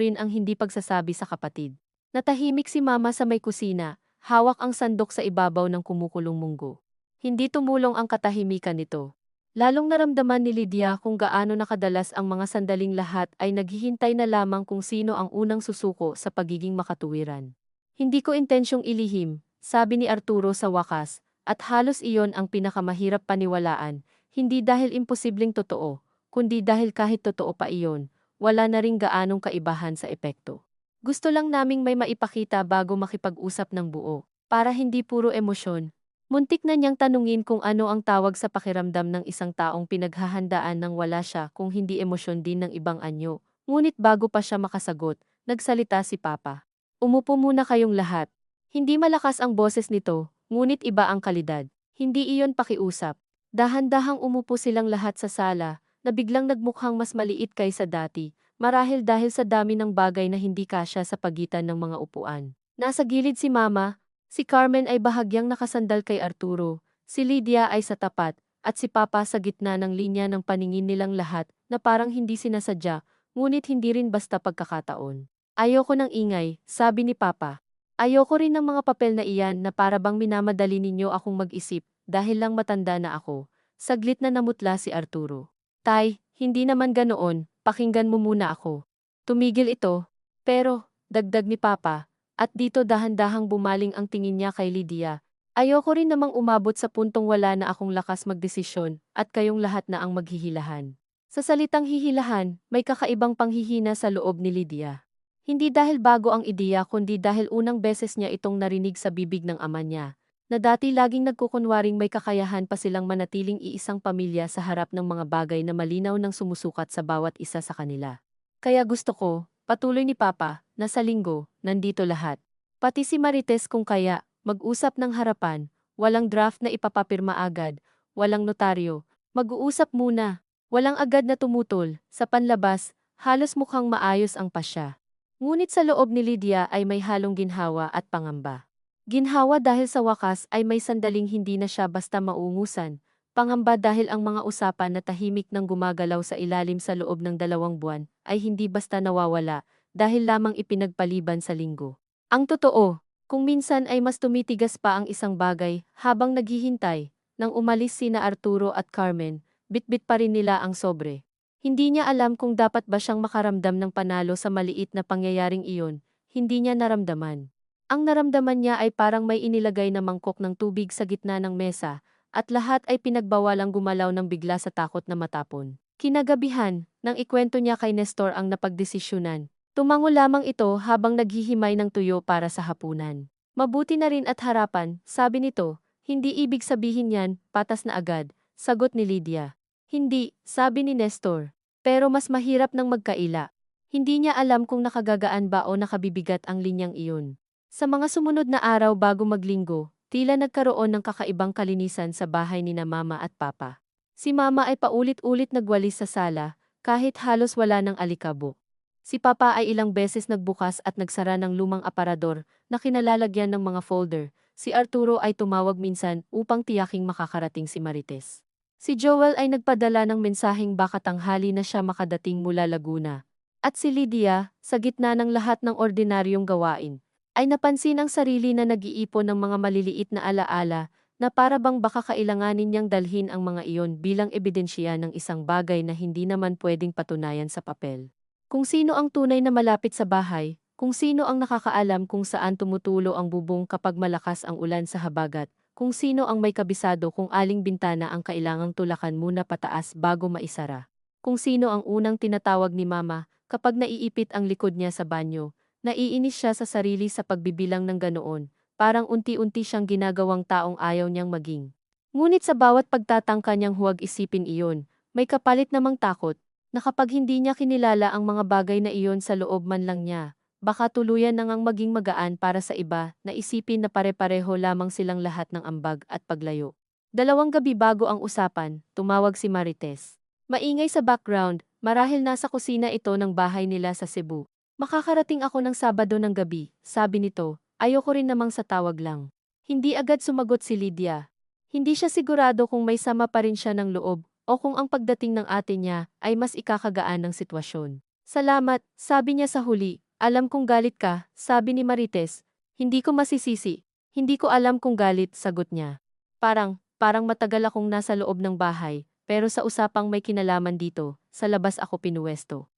A: rin ang hindi pagsasabi sa kapatid. Natahimik si Mama sa may kusina, hawak ang sandok sa ibabaw ng kumukulong munggo. Hindi tumulong ang katahimikan nito. Lalong naramdaman ni Lydia kung gaano nakadalas ang mga sandaling lahat ay naghihintay na lamang kung sino ang unang susuko sa pagiging makatuwiran. Hindi ko intensyong ilihim, sabi ni Arturo sa wakas, at halos iyon ang pinakamahirap paniwalaan, hindi dahil imposibleng totoo, kundi dahil kahit totoo pa iyon, wala na ring gaanong kaibahan sa epekto. Gusto lang naming may maipakita bago makipag-usap ng buo, para hindi puro emosyon. Muntik na niyang tanungin kung ano ang tawag sa pakiramdam ng isang taong pinaghahandaan nang wala siya kung hindi emosyon din ng ibang anyo. Ngunit bago pa siya makasagot, nagsalita si Papa. Umupo muna kayong lahat. Hindi malakas ang boses nito, ngunit iba ang kalidad. Hindi iyon pakiusap. Dahan-dahang umupo silang lahat sa sala, na biglang nagmukhang mas maliit kaysa dati, marahil dahil sa dami ng bagay na hindi kasya sa pagitan ng mga upuan. Nasa gilid si Mama, si Carmen ay bahagyang nakasandal kay Arturo, si Lydia ay sa tapat, at si Papa sa gitna ng linya ng paningin nilang lahat na parang hindi sinasadya, ngunit hindi rin basta pagkakataon. Ayoko ng ingay, sabi ni Papa. Ayoko rin ng mga papel na iyan na para bang minamadali ninyo akong mag-isip dahil lang matanda na ako. Saglit na namutla si Arturo. Tay, hindi naman ganoon, pakinggan mo muna ako. Tumigil ito. Pero, dagdag ni Papa, at dito dahan-dahang bumaling ang tingin niya kay Lydia. Ayoko rin namang umabot sa puntong wala na akong lakas magdesisyon at kayong lahat na ang maghihilahan. Sa salitang hihilahan, may kakaibang panghihina sa loob ni Lydia. Hindi dahil bago ang ideya kundi dahil unang beses niya itong narinig sa bibig ng ama niya, na dati laging nagkukunwaring may kakayahan pa silang manatiling iisang pamilya sa harap ng mga bagay na malinaw nang sumusukat sa bawat isa sa kanila. Kaya gusto ko, patuloy ni Papa, na sa linggo, nandito lahat. Pati si Marites kung kaya, mag-usap ng harapan, walang draft na ipapapirma agad, walang notaryo, mag-uusap muna, walang agad na tumutol, sa panlabas, halos mukhang maayos ang pasya. Ngunit sa loob ni Lydia ay may halong ginhawa at pangamba. Ginhawa dahil sa wakas ay may sandaling hindi na siya basta maungusan, pangamba dahil ang mga usapan na tahimik nang gumagalaw sa ilalim sa loob ng 2 buwan ay hindi basta nawawala dahil lamang ipinagpaliban sa linggo. Ang totoo, kung minsan ay mas tumitigas pa ang isang bagay habang naghihintay, nang umalis sina Arturo at Carmen, bitbit pa rin nila ang sobre. Hindi niya alam kung dapat ba siyang makaramdam ng panalo sa maliit na pangyayaring iyon, hindi niya naramdaman. Ang naramdaman niya ay parang may inilagay na mangkok ng tubig sa gitna ng mesa, at lahat ay pinagbawalang gumalaw ng bigla sa takot na matapon. Kinagabihan, nang ikwento niya kay Nestor ang napagdesisyunan, tumango lamang ito habang naghihimay ng tuyo para sa hapunan. Mabuti na rin at harapan, sabi nito, hindi ibig sabihin yan, patas na agad, sagot ni Lydia. Hindi, sabi ni Nestor. Pero mas mahirap ng magkaila. Hindi niya alam kung nakagagaan ba o nakabibigat ang linyang iyon. Sa mga sumunod na araw bago maglinggo, tila nagkaroon ng kakaibang kalinisan sa bahay ni na Mama at Papa. Si Mama ay paulit-ulit nagwalis sa sala, kahit halos wala ng alikabok. Si Papa ay ilang beses nagbukas at nagsara ng lumang aparador na kinalalagyan ng mga folder. Si Arturo ay tumawag minsan upang tiyaking makakarating si Marites. Si Joel ay nagpadala ng mensaheng baka tanghali na siya makadating mula Laguna. At si Lydia, sa gitna ng lahat ng ordinaryong gawain, ay napansin ang sarili na nag-iipon ng mga maliliit na alaala na para bang baka kailanganin niyang dalhin ang mga iyon bilang ebidensya ng isang bagay na hindi naman pwedeng patunayan sa papel. Kung sino ang tunay na malapit sa bahay, kung sino ang nakakaalam kung saan tumutulo ang bubong kapag malakas ang ulan sa habagat, kung sino ang may kabisado kung aling bintana ang kailangang tulakan muna pataas bago maisara. Kung sino ang unang tinatawag ni Mama kapag naiipit ang likod niya sa banyo, naiinis siya sa sarili sa pagbibilang ng ganoon, parang unti-unti siyang ginagawang taong ayaw niyang maging. Ngunit sa bawat pagtatangka niyang huwag isipin iyon, may kapalit namang takot, na kapag hindi niya kinilala ang mga bagay na iyon sa loob man lang niya, baka tuluyan na ngang maging magaan para sa iba na isipin na pare-pareho lamang silang lahat ng ambag at paglayo. 2 gabi bago ang usapan, tumawag si Marites. Maingay sa background, marahil nasa kusina ito ng bahay nila sa Cebu. Makakarating ako ng Sabado ng gabi, sabi nito, ayoko rin namang sa tawag lang. Hindi agad sumagot si Lydia. Hindi siya sigurado kung may sama pa rin siya ng loob o kung ang pagdating ng ate niya ay mas ikakagaan ng sitwasyon. Salamat, sabi niya sa huli. Alam kong galit ka, sabi ni Marites. Hindi ko masisisi. Hindi ko alam kung galit, sagot niya. Parang matagal akong nasa loob ng bahay, pero sa usapang may kinalaman dito, sa labas ako pinuwesto.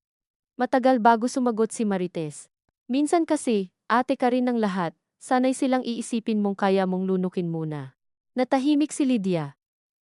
A: Matagal bago sumagot si Marites. Minsan kasi, ate ka rin ng lahat, sanay silang iisipin mong kaya mong lunukin muna. Natahimik si Lydia.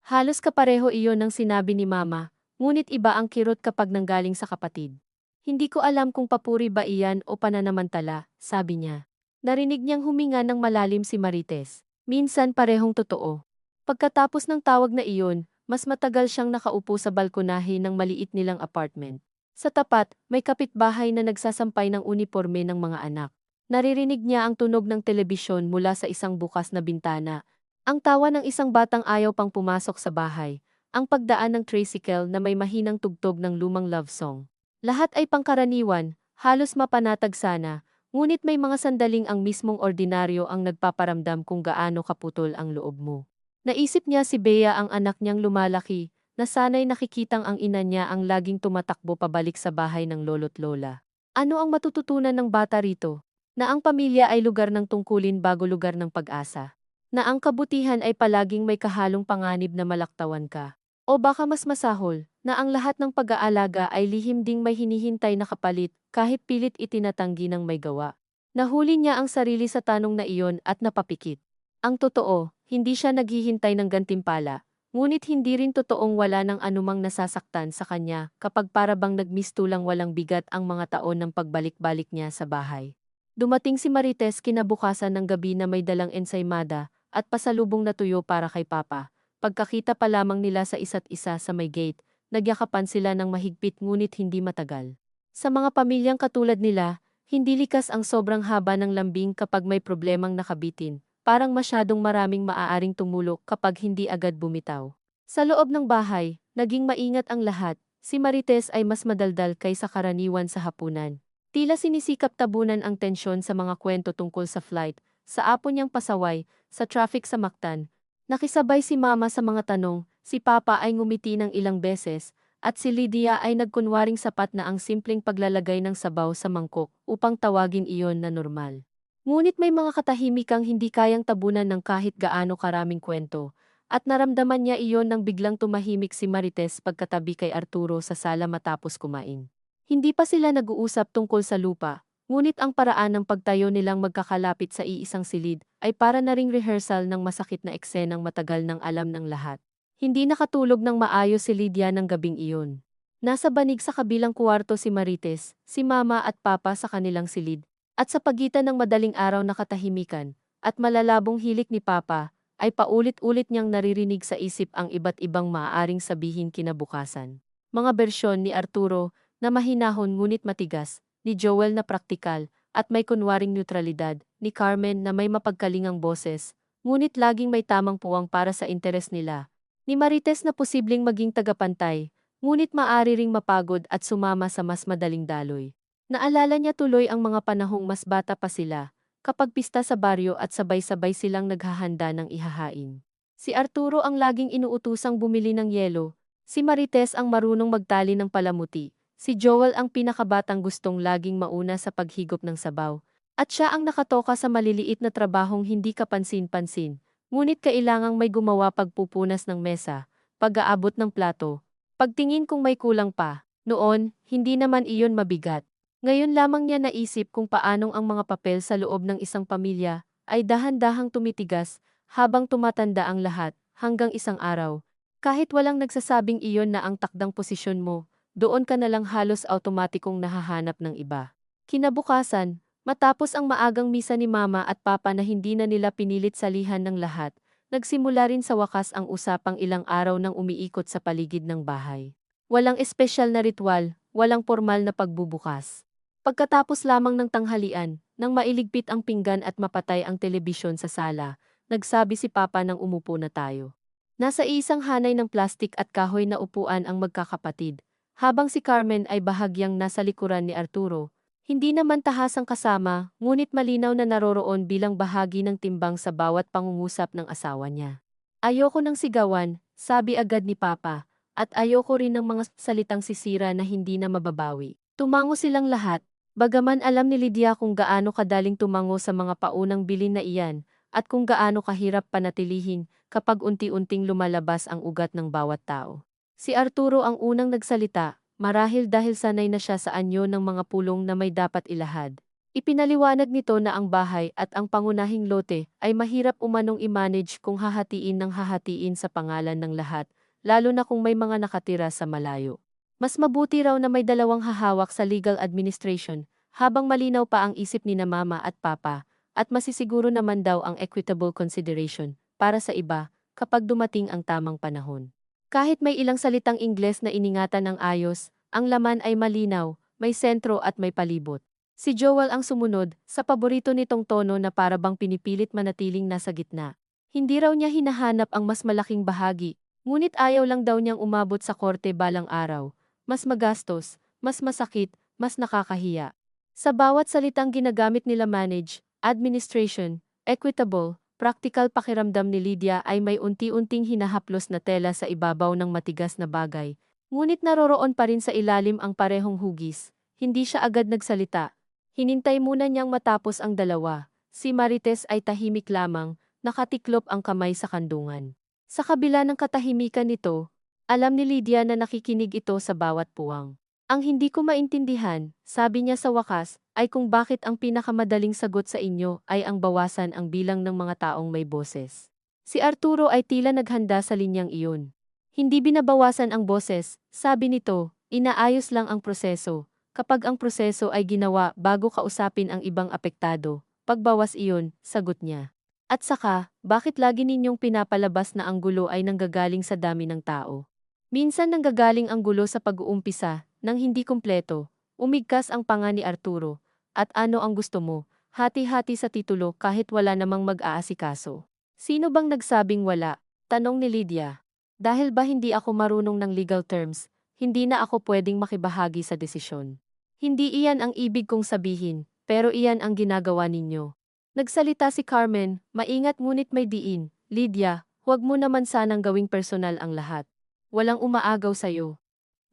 A: Halos kapareho iyon ng sinabi ni Mama, ngunit iba ang kirot kapag nanggaling sa kapatid. Hindi ko alam kung papuri ba iyan o pananamantala, sabi niya. Narinig niyang huminga ng malalim si Marites. Minsan parehong totoo. Pagkatapos ng tawag na iyon, mas matagal siyang nakaupo sa balkonahe ng maliit nilang apartment. Sa tapat, may kapitbahay na nagsasampay ng uniporme ng mga anak. Naririnig niya ang tunog ng telebisyon mula sa isang bukas na bintana. Ang tawa ng isang batang ayaw pang pumasok sa bahay. Ang pagdaan ng tricycle na may mahinang tugtog ng lumang love song. Lahat ay pangkaraniwan, halos mapanatag sana, ngunit may mga sandaling ang mismong ordinaryo ang nagpaparamdam kung gaano kaputol ang loob mo. Naisip niya si Bea ang anak niyang lumalaki, na sana'y nakikitang ang ina niya ang laging tumatakbo pabalik sa bahay ng lolo't lola. Ano ang matututunan ng bata rito? Na ang pamilya ay lugar ng tungkulin bago lugar ng pag-asa. Na ang kabutihan ay palaging may kahalong panganib na malaktawan ka. O baka mas masahol, na ang lahat ng pag-aalaga ay lihim ding may hinihintay na kapalit kahit pilit itinatanggi ng may gawa. Nahuli niya ang sarili sa tanong na iyon at napapikit. Ang totoo, hindi siya naghihintay ng gantimpala, ngunit hindi rin totoong wala ng anumang nasasaktan sa kanya kapag para bang nagmistulang walang bigat ang mga taon ng pagbalik-balik niya sa bahay. Dumating si Marites kinabukasan ng gabi na may dalang ensaymada at pasalubong na tuyo para kay Papa. Pagkakita pa lamang nila sa isa't isa sa may gate, nagyakapan sila ng mahigpit ngunit hindi matagal. Sa mga pamilyang katulad nila, hindi likas ang sobrang haba ng lambing kapag may problemang nakabitin, parang masyadong maraming maaaring tumulok kapag hindi agad bumitaw. Sa loob ng bahay, naging maingat ang lahat, si Marites ay mas madaldal kaysa karaniwan sa hapunan. Tila sinisikap tabunan ang tensyon sa mga kwento tungkol sa flight, sa apo niyang pasaway, sa traffic sa Mactan. Nakisabay si Mama sa mga tanong, si Papa ay ngumiti ng ilang beses, at si Lydia ay nagkunwaring sapat na ang simpleng paglalagay ng sabaw sa mangkok upang tawagin iyon na normal. Ngunit may mga katahimikang hindi kayang tabunan ng kahit gaano karaming kwento, at naramdaman niya iyon nang biglang tumahimik si Marites pagkatabi kay Arturo sa sala matapos kumain. Hindi pa sila nag-uusap tungkol sa lupa. Ngunit ang paraan ng pagtayo nilang magkakalapit sa iisang silid ay para na ring rehearsal ng masakit na eksenang matagal nang alam ng lahat. Hindi nakatulog ng maayos si Lydia ng gabing iyon. Nasa banig sa kabilang kuwarto si Marites, si Mama at Papa sa kanilang silid, at sa pagitan ng madaling araw na katahimikan, at malalabong hilik ni Papa, ay paulit-ulit niyang naririnig sa isip ang iba't ibang maaaring sabihin kinabukasan. Mga bersyon ni Arturo, na mahinahon ngunit matigas, ni Joel na praktikal, at may kunwaring neutralidad, ni Carmen na may mapagkalingang boses, ngunit laging may tamang puwang para sa interes nila, ni Marites na posibleng maging tagapantay, ngunit maaari ring mapagod at sumama sa mas madaling daloy. Naalala niya tuloy ang mga panahong mas bata pa sila, kapag pista sa baryo at sabay-sabay silang naghahanda ng ihahain. Si Arturo ang laging inuutusang bumili ng yelo, si Marites ang marunong magtali ng palamuti, si Joel ang pinakabatang gustong laging mauna sa paghigop ng sabaw, at siya ang nakatoka sa maliliit na trabahong hindi kapansin-pansin, ngunit kailangang may gumawa pagpupunas ng mesa, pag-aabot ng plato, pagtingin kung may kulang pa. Noon, hindi naman iyon mabigat. Ngayon lamang niya naisip kung paanong ang mga papel sa loob ng isang pamilya ay dahan-dahang tumitigas habang tumatanda ang lahat hanggang isang araw. Kahit walang nagsasabing iyon na ang takdang posisyon mo, doon ka na lang halos automatikong nahahanap ng iba. Kinabukasan, matapos ang maagang misa ni Mama at Papa na hindi na nila pinilit salihan ng lahat, nagsimula rin sa wakas ang usapang ilang araw nang umiikot sa paligid ng bahay. Walang espesyal na ritual, walang formal na pagbubukas. Pagkatapos lamang ng tanghalian, nang mailigpit ang pinggan at mapatay ang telebisyon sa sala, nagsabi si Papa nang umupo na tayo. Nasa isang hanay ng plastik at kahoy na upuan ang magkakapatid, habang si Carmen ay bahagyang nasa likuran ni Arturo. Hindi naman tahasang kasama, ngunit malinaw na naroroon bilang bahagi ng timbang sa bawat pangungusap ng asawa niya. Ayoko ng sigawan, sabi agad ni Papa, at ayoko rin ng mga salitang sisira na hindi na mababawi. Tumango silang lahat, bagaman alam ni Lydia kung gaano kadaling tumango sa mga paunang bilin na iyan, at kung gaano kahirap panatilihin kapag unti-unting lumalabas ang ugat ng bawat tao. Si Arturo ang unang nagsalita, marahil dahil sanay na siya sa anyo ng mga pulong na may dapat ilahad. Ipinaliwanag nito na ang bahay at ang pangunahing lote ay mahirap umanong i-manage kung hahatiin ng hahatiin sa pangalan ng lahat, lalo na kung may mga nakatira sa malayo. Mas mabuti raw na may dalawang hahawak sa legal administration, habang malinaw pa ang isip ni na mama at papa, at masisiguro naman daw ang equitable consideration para sa iba kapag dumating ang tamang panahon. Kahit may ilang salitang Ingles na iningatan ng ayos, ang laman ay malinaw, may sentro at may palibot. Si Joel ang sumunod, sa paborito nitong tono na para bang pinipilit manatiling nasa gitna. Hindi raw niya hinahanap ang mas malaking bahagi, ngunit ayaw lang daw niyang umabot sa korte balang araw. Mas magastos, mas masakit, mas nakakahiya. Sa bawat salitang ginagamit nila manage, administration, equitable, practical pakiramdam ni Lydia ay may unti-unting hinahaplos na tela sa ibabaw ng matigas na bagay. Ngunit naroroon pa rin sa ilalim ang parehong hugis. Hindi siya agad nagsalita. Hinintay muna niyang matapos ang dalawa. Si Marites ay tahimik lamang, nakatiklop ang kamay sa kandungan. Sa kabila ng katahimikan nito, alam ni Lydia na nakikinig ito sa bawat puwang. Ang hindi ko maintindihan, sabi niya sa wakas, ay kung bakit ang pinakamadaling sagot sa inyo ay ang bawasan ang bilang ng mga taong may boses. Si Arturo ay tila naghanda sa linyang iyon. Hindi binabawasan ang boses, sabi nito, inaayos lang ang proseso. Kapag ang proseso ay ginawa bago kausapin ang ibang apektado, pagbawas iyon, sagot niya. At saka, bakit lagi ninyong pinapalabas na ang gulo ay nanggagaling sa dami ng tao? Minsan nanggagaling ang gulo sa pag-uumpisa, nang hindi kumpleto, umigkas ang panga ni Arturo. At ano ang gusto mo? Hati-hati sa titulo kahit wala namang mag-aasikaso. Sino bang nagsabing wala? Tanong ni Lydia. Dahil ba hindi ako marunong ng legal terms, hindi na ako pwedeng makibahagi sa desisyon. Hindi iyan ang ibig kong sabihin, pero iyan ang ginagawa ninyo. Nagsalita si Carmen, maingat ngunit may diin. Lydia, huwag mo naman sanang gawing personal ang lahat. Walang umaagaw sa'yo.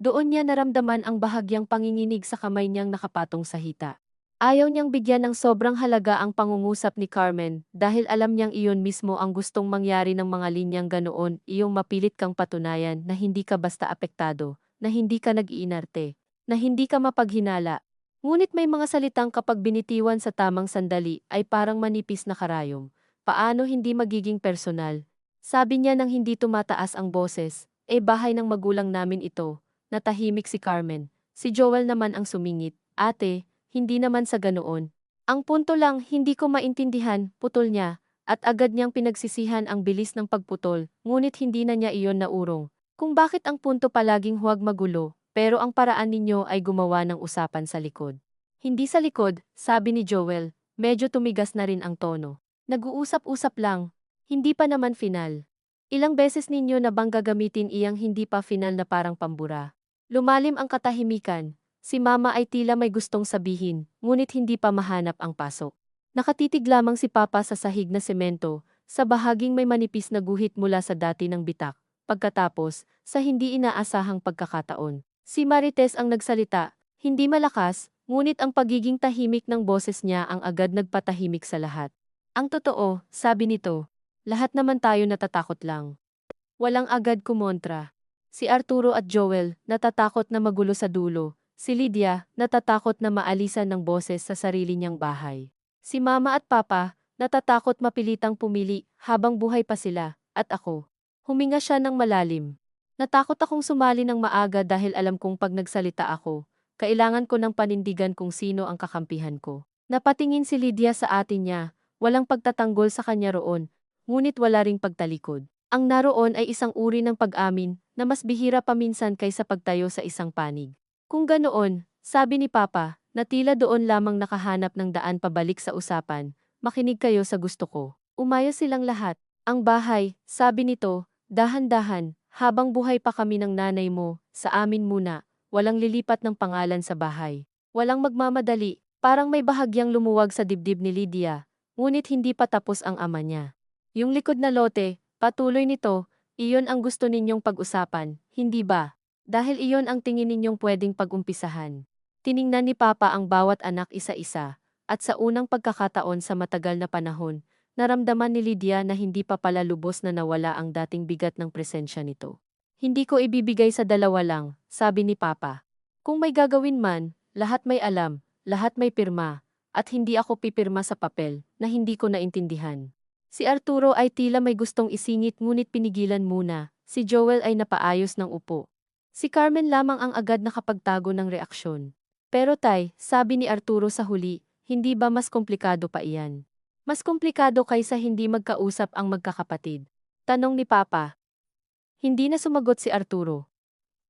A: Doon niya naramdaman ang bahagyang panginginig sa kamay niyang nakapatong sa hita. Ayaw niyang bigyan ng sobrang halaga ang pangungusap ni Carmen dahil alam niyang iyon mismo ang gustong mangyari ng mga linyang ganoon, iyong mapilit kang patunayan na hindi ka basta apektado, na hindi ka nag-iinarte, na hindi ka mapaghinala. Ngunit may mga salitang kapag binitiwan sa tamang sandali ay parang manipis na karayom. Paano hindi magiging personal? Sabi niya nang hindi tumataas ang boses. Bahay ng magulang namin ito. Natahimik si Carmen. Si Joel naman ang sumingit. Ate, hindi naman sa ganoon. Ang punto lang, hindi ko maintindihan, putol niya, at agad niyang pinagsisihan ang bilis ng pagputol, ngunit hindi na niya iyon naurong. Kung bakit ang punto palaging huwag magulo, pero ang paraan ninyo ay gumawa ng usapan sa likod. Hindi sa likod, sabi ni Joel, medyo tumigas na rin ang tono. Nag-uusap-usap lang, hindi pa naman final. Ilang beses ninyo na bang gagamitin iyang hindi pa final na parang pambura? Lumalim ang katahimikan. Si Mama ay tila may gustong sabihin, ngunit hindi pa mahanap ang pasok. Nakatitig lamang si Papa sa sahig na semento, sa bahaging may manipis na guhit mula sa dati ng bitak. Pagkatapos, sa hindi inaasahang pagkakataon, si Marites ang nagsalita, hindi malakas, ngunit ang pagiging tahimik ng boses niya ang agad nagpatahimik sa lahat. Ang totoo, sabi nito, lahat naman tayo natatakot lang. Walang agad kumontra. Si Arturo at Joel, natatakot na magulo sa dulo. Si Lydia, natatakot na maalisan ng boses sa sarili niyang bahay. Si Mama at Papa, natatakot mapilitang pumili habang buhay pa sila. At ako. Huminga siya ng malalim. Natakot akong sumali ng maaga dahil alam kong pag nagsalita ako, kailangan ko ng panindigan kung sino ang kakampihan ko. Napatingin si Lydia sa atin niya, walang pagtatanggol sa kanya roon, ngunit wala ring pagtalikod. Ang naroon ay isang uri ng pag-amin na mas bihira pa minsan kaysa pagtayo sa isang panig. Kung ganoon, sabi ni Papa, na tila doon lamang nakahanap ng daan pabalik sa usapan, makinig kayo sa gusto ko. Umayos silang lahat. Ang bahay, sabi nito, dahan-dahan, habang buhay pa kami ng nanay mo, sa amin muna, walang lilipat ng pangalan sa bahay. Walang magmamadali, parang may bahagyang lumuwag sa dibdib ni Lydia, ngunit hindi pa tapos ang ama niya. Yung likod na lote, patuloy nito, iyon ang gusto ninyong pag-usapan, hindi ba? Dahil iyon ang tingin ninyong pwedeng pag-umpisahan. Tiningnan ni Papa ang bawat anak isa-isa, at sa unang pagkakataon sa matagal na panahon, naramdaman ni Lydia na hindi pa pala lubos na nawala ang dating bigat ng presensya nito. Hindi ko ibibigay sa dalawa lang, sabi ni Papa. Kung may gagawin man, lahat may alam, lahat may pirma, at hindi ako pipirma sa papel na hindi ko naintindihan. Si Arturo ay tila may gustong isingit ngunit pinigilan muna, si Joel ay napaayos ng upo. Si Carmen lamang ang agad nakapagtago ng reaksyon. Pero tay, sabi ni Arturo sa huli, hindi ba mas komplikado pa iyan? Mas komplikado kaysa hindi magkausap ang magkakapatid. Tanong ni Papa. Hindi na sumagot si Arturo.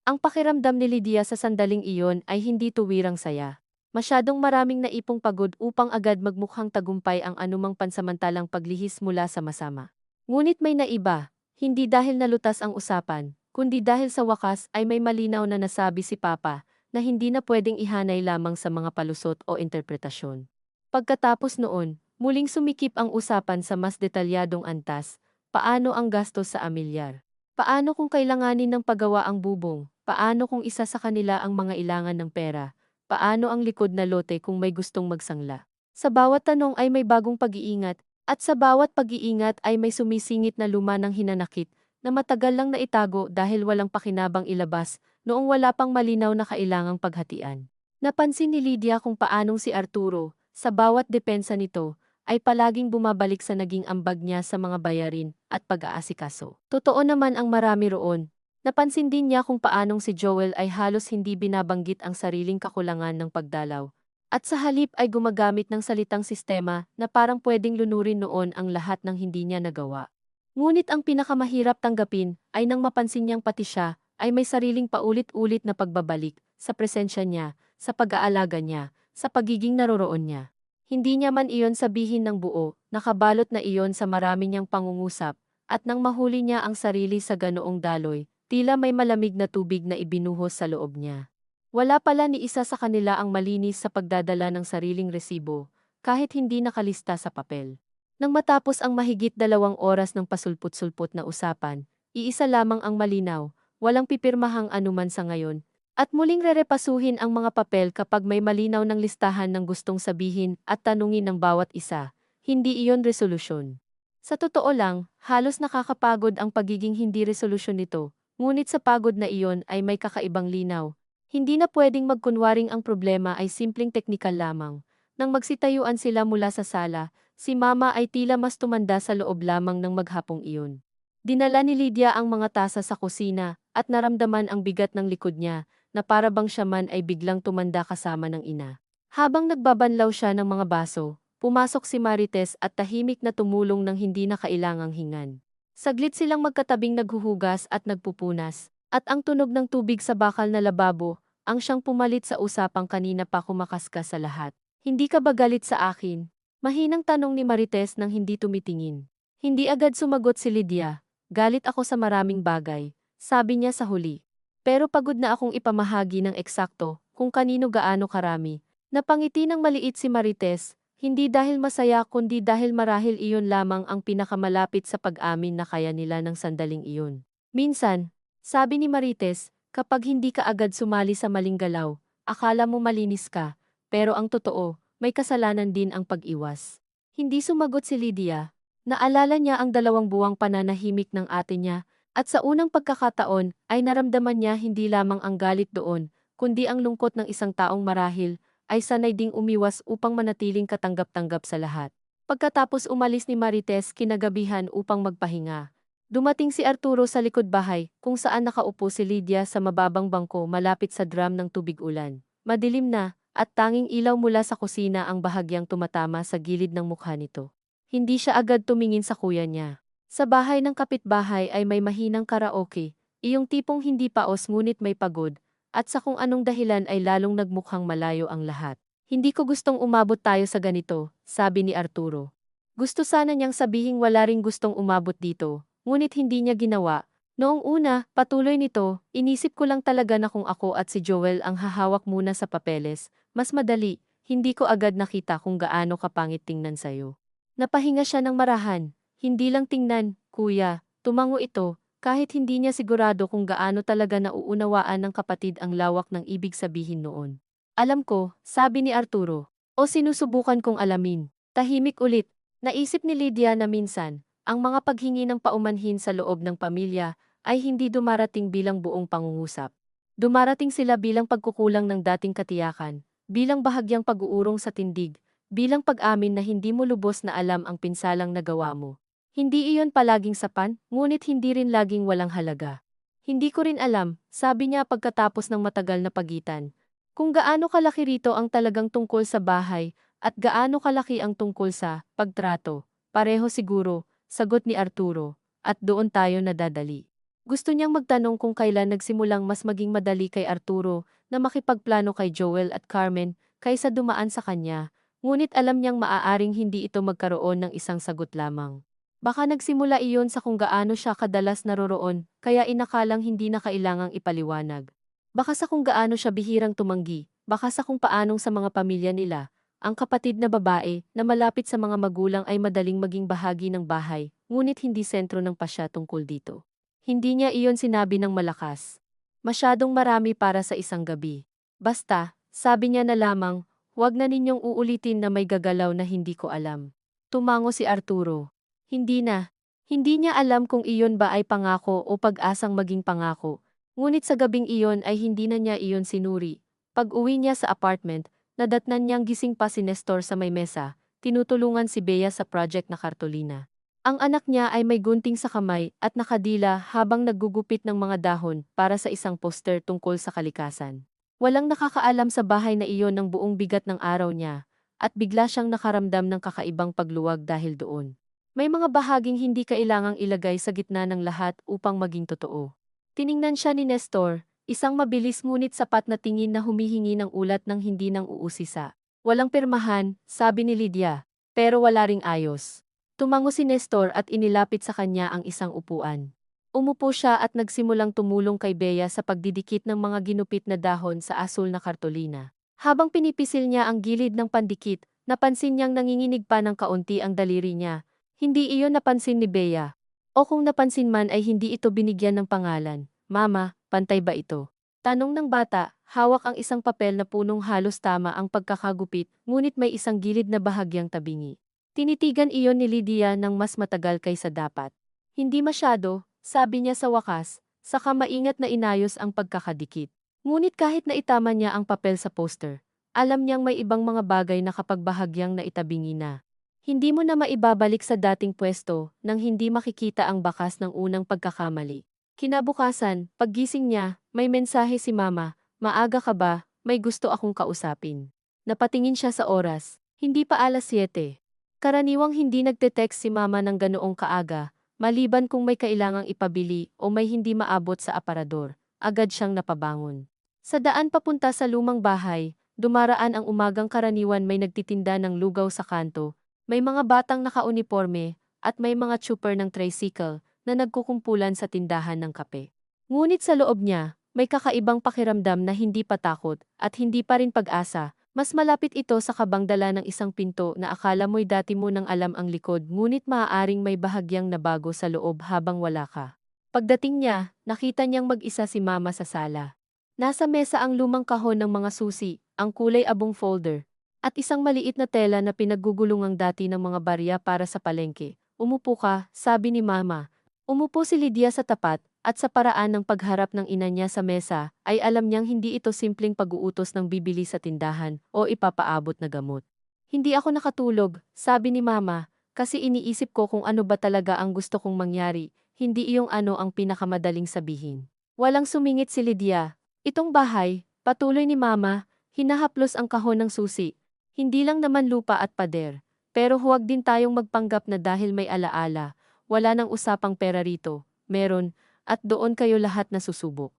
A: Ang pakiramdam ni Lydia sa sandaling iyon ay hindi tuwirang saya. Masyadong maraming naipong pagod upang agad magmukhang tagumpay ang anumang pansamantalang paglihis mula sa masama. Ngunit may naiba, hindi dahil nalutas ang usapan, kundi dahil sa wakas ay may malinaw na nasabi si Papa na hindi na pwedeng ihanay lamang sa mga palusot o interpretasyon. Pagkatapos noon, muling sumikip ang usapan sa mas detalyadong antas, paano ang gastos sa amilyar? Paano kung kailanganin ng paggawa ang bubong? Paano kung isa sa kanila ang mga ilangan ng pera? Paano ang likod na lote kung may gustong magsangla? Sa bawat tanong ay may bagong pag-iingat, at sa bawat pag-iingat ay may sumisingit na luma ng hinanakit, na matagal lang naitago dahil walang pakinabang ilabas, noong wala pang malinaw na kailangang paghatian. Napansin ni Lydia kung paanong si Arturo, sa bawat depensa nito, ay palaging bumabalik sa naging ambag niya sa mga bayarin at pag-aasikaso. Totoo naman ang marami roon. Napansin din niya kung paanong si Joel ay halos hindi binabanggit ang sariling kakulangan ng pagdalaw. At sa halip ay gumagamit ng salitang sistema na parang pwedeng lunurin noon ang lahat ng hindi niya nagawa. Ngunit ang pinakamahirap tanggapin ay nang mapansin niyang pati siya ay may sariling paulit-ulit na pagbabalik sa presensya niya, sa pag-aalaga niya, sa pagiging naroroon niya. Hindi niya man iyon sabihin ng buo, nakabalot na iyon sa marami niyang pangungusap, at nang mahuli niya ang sarili sa ganoong daloy, tila may malamig na tubig na ibinuhos sa loob niya. Wala pala ni isa sa kanila ang malinis sa pagdadala ng sariling resibo, kahit hindi nakalista sa papel. Nang matapos ang mahigit 2 oras ng pasulput-sulput na usapan, iisa lamang ang malinaw, walang pipirmahang anuman sa ngayon, at muling rerepasuhin ang mga papel kapag may malinaw ng listahan ng gustong sabihin at tanungin ng bawat isa. Hindi iyon resolusyon. Sa totoo lang, halos nakakapagod ang pagiging hindi resolusyon nito, ngunit sa pagod na iyon ay may kakaibang linaw. Hindi na pwedeng magkunwaring ang problema ay simpleng teknikal lamang. Nang magsitayuan sila mula sa sala, si Mama ay tila mas tumanda sa loob lamang ng maghapong iyon. Dinala ni Lydia ang mga tasa sa kusina, at naramdaman ang bigat ng likod niya, na para bang siya man ay biglang tumanda kasama ng ina. Habang nagbabanlaw siya ng mga baso, pumasok si Marites at tahimik na tumulong ng hindi na kailangang hingan. Saglit silang magkatabing naghuhugas at nagpupunas, at ang tunog ng tubig sa bakal na lababo, ang siyang pumalit sa usapang kanina pa kumakaskas sa lahat. Hindi ka ba galit sa akin? Mahinang tanong ni Marites nang hindi tumitingin. Hindi agad sumagot si Lydia. Galit ako sa maraming bagay, sabi niya sa huli. Pero pagod na akong ipamahagi ng eksakto kung kanino gaano karami. Napangiti ng maliit si Marites, hindi dahil masaya kundi dahil marahil iyon lamang ang pinakamalapit sa pag-amin na kaya nila ng sandaling iyon. Minsan, sabi ni Marites, kapag hindi ka agad sumali sa maling galaw, akala mo malinis ka, pero ang totoo, may kasalanan din ang pag-iwas. Hindi sumagot si Lydia. Naalala niya ang 2 buwang pananahimik ng ate niya, at sa unang pagkakataon ay naramdaman niya hindi lamang ang galit doon, kundi ang lungkot ng isang taong marahil ay sanay ding umiwas upang manatiling katanggap-tanggap sa lahat. Pagkatapos umalis ni Marites kinagabihan upang magpahinga, dumating si Arturo sa likod bahay kung saan nakaupo si Lydia sa mababang bangko malapit sa drum ng tubig ulan. Madilim na, at tanging ilaw mula sa kusina ang bahagyang tumatama sa gilid ng mukha nito. Hindi siya agad tumingin sa kuya niya. Sa bahay ng kapitbahay ay may mahinang karaoke, iyong tipong hindi paos ngunit may pagod, at sa kung anong dahilan ay lalong nagmukhang malayo ang lahat. Hindi ko gustong umabot tayo sa ganito, sabi ni Arturo. Gusto sana niyang sabihing wala ring gustong umabot dito, ngunit hindi niya ginawa. Noong una, patuloy nito, inisip ko lang talaga na kung ako at si Joel ang hahawak muna sa papeles, mas madali, hindi ko agad nakita kung gaano kapangit tingnan sayo. Napahinga siya ng marahan. Hindi lang tingnan, kuya, tumango ito, kahit hindi niya sigurado kung gaano talaga nauunawaan ng kapatid ang lawak ng ibig sabihin noon. Alam ko, sabi ni Arturo, o sinusubukan kong alamin. Tahimik ulit, naisip ni Lydia na minsan, ang mga paghingi ng paumanhin sa loob ng pamilya ay hindi dumarating bilang buong pangungusap. Dumarating sila bilang pagkukulang ng dating katiyakan, bilang bahagyang pag-uurong sa tindig, bilang pag-amin na hindi mo lubos na alam ang pinsalang nagawa mo. Hindi iyon palaging sapan, ngunit hindi rin laging walang halaga. Hindi ko rin alam, sabi niya pagkatapos ng matagal na pagitan. Kung gaano kalaki rito ang talagang tungkol sa bahay, at gaano kalaki ang tungkol sa pagtrato. Pareho siguro, sagot ni Arturo, at doon tayo nadadali. Gusto niyang magtanong kung kailan nagsimulang mas maging madali kay Arturo na makipagplano kay Joel at Carmen kaysa dumaan sa kanya, ngunit alam niyang maaaring hindi ito magkaroon ng isang sagot lamang. Baka nagsimula iyon sa kung gaano siya kadalas naroroon, kaya inakalang hindi na kailangang ipaliwanag. Baka sa kung gaano siya bihirang tumanggi, baka sa kung paanong sa mga pamilya nila, ang kapatid na babae na malapit sa mga magulang ay madaling maging bahagi ng bahay, ngunit hindi sentro ng pasya tungkol dito. Hindi niya iyon sinabi ng malakas. Masyadong marami para sa isang gabi. Basta, sabi niya na lamang, huwag na ninyong uulitin na may gagalaw na hindi ko alam. Tumango si Arturo. Hindi na. Hindi niya alam kung iyon ba ay pangako o pag-asang maging pangako. Ngunit sa gabing iyon ay hindi na niya iyon sinuri. Pag-uwi niya sa apartment, nadatnan niyang gising pa si Nestor sa may mesa, tinutulungan si Bea sa project na kartolina. Ang anak niya ay may gunting sa kamay at nakadila habang naggugupit ng mga dahon para sa isang poster tungkol sa kalikasan. Walang nakakaalam sa bahay na iyon ng buong bigat ng araw niya, at bigla siyang nakaramdam ng kakaibang pagluwag dahil doon. May mga bahaging hindi kailangang ilagay sa gitna ng lahat upang maging totoo. Tiningnan siya ni Nestor, isang mabilis ngunit sapat na tingin na humihingi ng ulat ng hindi nang uusisa. Walang pirmahan, sabi ni Lydia, pero wala ring ayos. Tumango si Nestor at inilapit sa kanya ang isang upuan. Umupo siya at nagsimulang tumulong kay Bea sa pagdidikit ng mga ginupit na dahon sa asul na kartolina. Habang pinipisil niya ang gilid ng pandikit, napansin niyang nanginginig pa ng kaunti ang daliri niya. Hindi iyon napansin ni Bea. O kung napansin man ay hindi ito binigyan ng pangalan. Mama, pantay ba ito? Tanong ng bata, hawak ang isang papel na punong halos tama ang pagkakagupit, ngunit may isang gilid na bahagyang tabingi. Tinitigan iyon ni Lydia ng mas matagal kaysa dapat. Hindi masyado, sabi niya sa wakas, saka maingat na inayos ang pagkakadikit. Ngunit kahit na itama niya ang papel sa poster, alam niyang may ibang mga bagay na kapag bahagyang naitabingi na. Hindi mo na maibabalik sa dating pwesto nang hindi makikita ang bakas ng unang pagkakamali. Kinabukasan, paggising niya, may mensahe si Mama, maaga ka ba, may gusto akong kausapin. Napatingin siya sa oras, hindi pa alas 7. Karaniwang hindi nagte-text si Mama ng ganoong kaaga, maliban kung may kailangang ipabili o may hindi maabot sa aparador, agad siyang napabangon. Sa daan papunta sa lumang bahay, dumaraan ang umagang karaniwan may nagtitinda ng lugaw sa kanto. May mga batang nakauniporme at may mga tsuper ng tricycle na nagkukumpulan sa tindahan ng kape. Ngunit sa loob niya, may kakaibang pakiramdam na hindi pa takot at hindi pa rin pag-asa. Mas malapit ito sa kabangdala ng isang pinto na akala mo'y dati mo nang alam ang likod ngunit maaaring may bahagyang nabago sa loob habang wala ka. Pagdating niya, nakita niyang mag-isa si Mama sa sala. Nasa mesa ang lumang kahon ng mga susi, ang kulay abong folder, at isang maliit na tela na pinaggugulungang dati ng mga barya para sa palengke. Umupo ka, sabi ni Mama. Umupo si Lydia sa tapat, at sa paraan ng pagharap ng ina niya sa mesa, ay alam niyang hindi ito simpleng pag-uutos ng bibili sa tindahan o ipapaabot na gamot. Hindi ako nakatulog, sabi ni Mama, kasi iniisip ko kung ano ba talaga ang gusto kong mangyari, hindi iyong ano ang pinakamadaling sabihin. Walang sumingit si Lydia. Itong bahay, patuloy ni Mama, hinahaplos ang kahon ng susi. Hindi lang naman lupa at pader, pero huwag din tayong magpanggap na dahil may alaala, wala nang usapang pera rito, meron, at doon kayo lahat na susubok.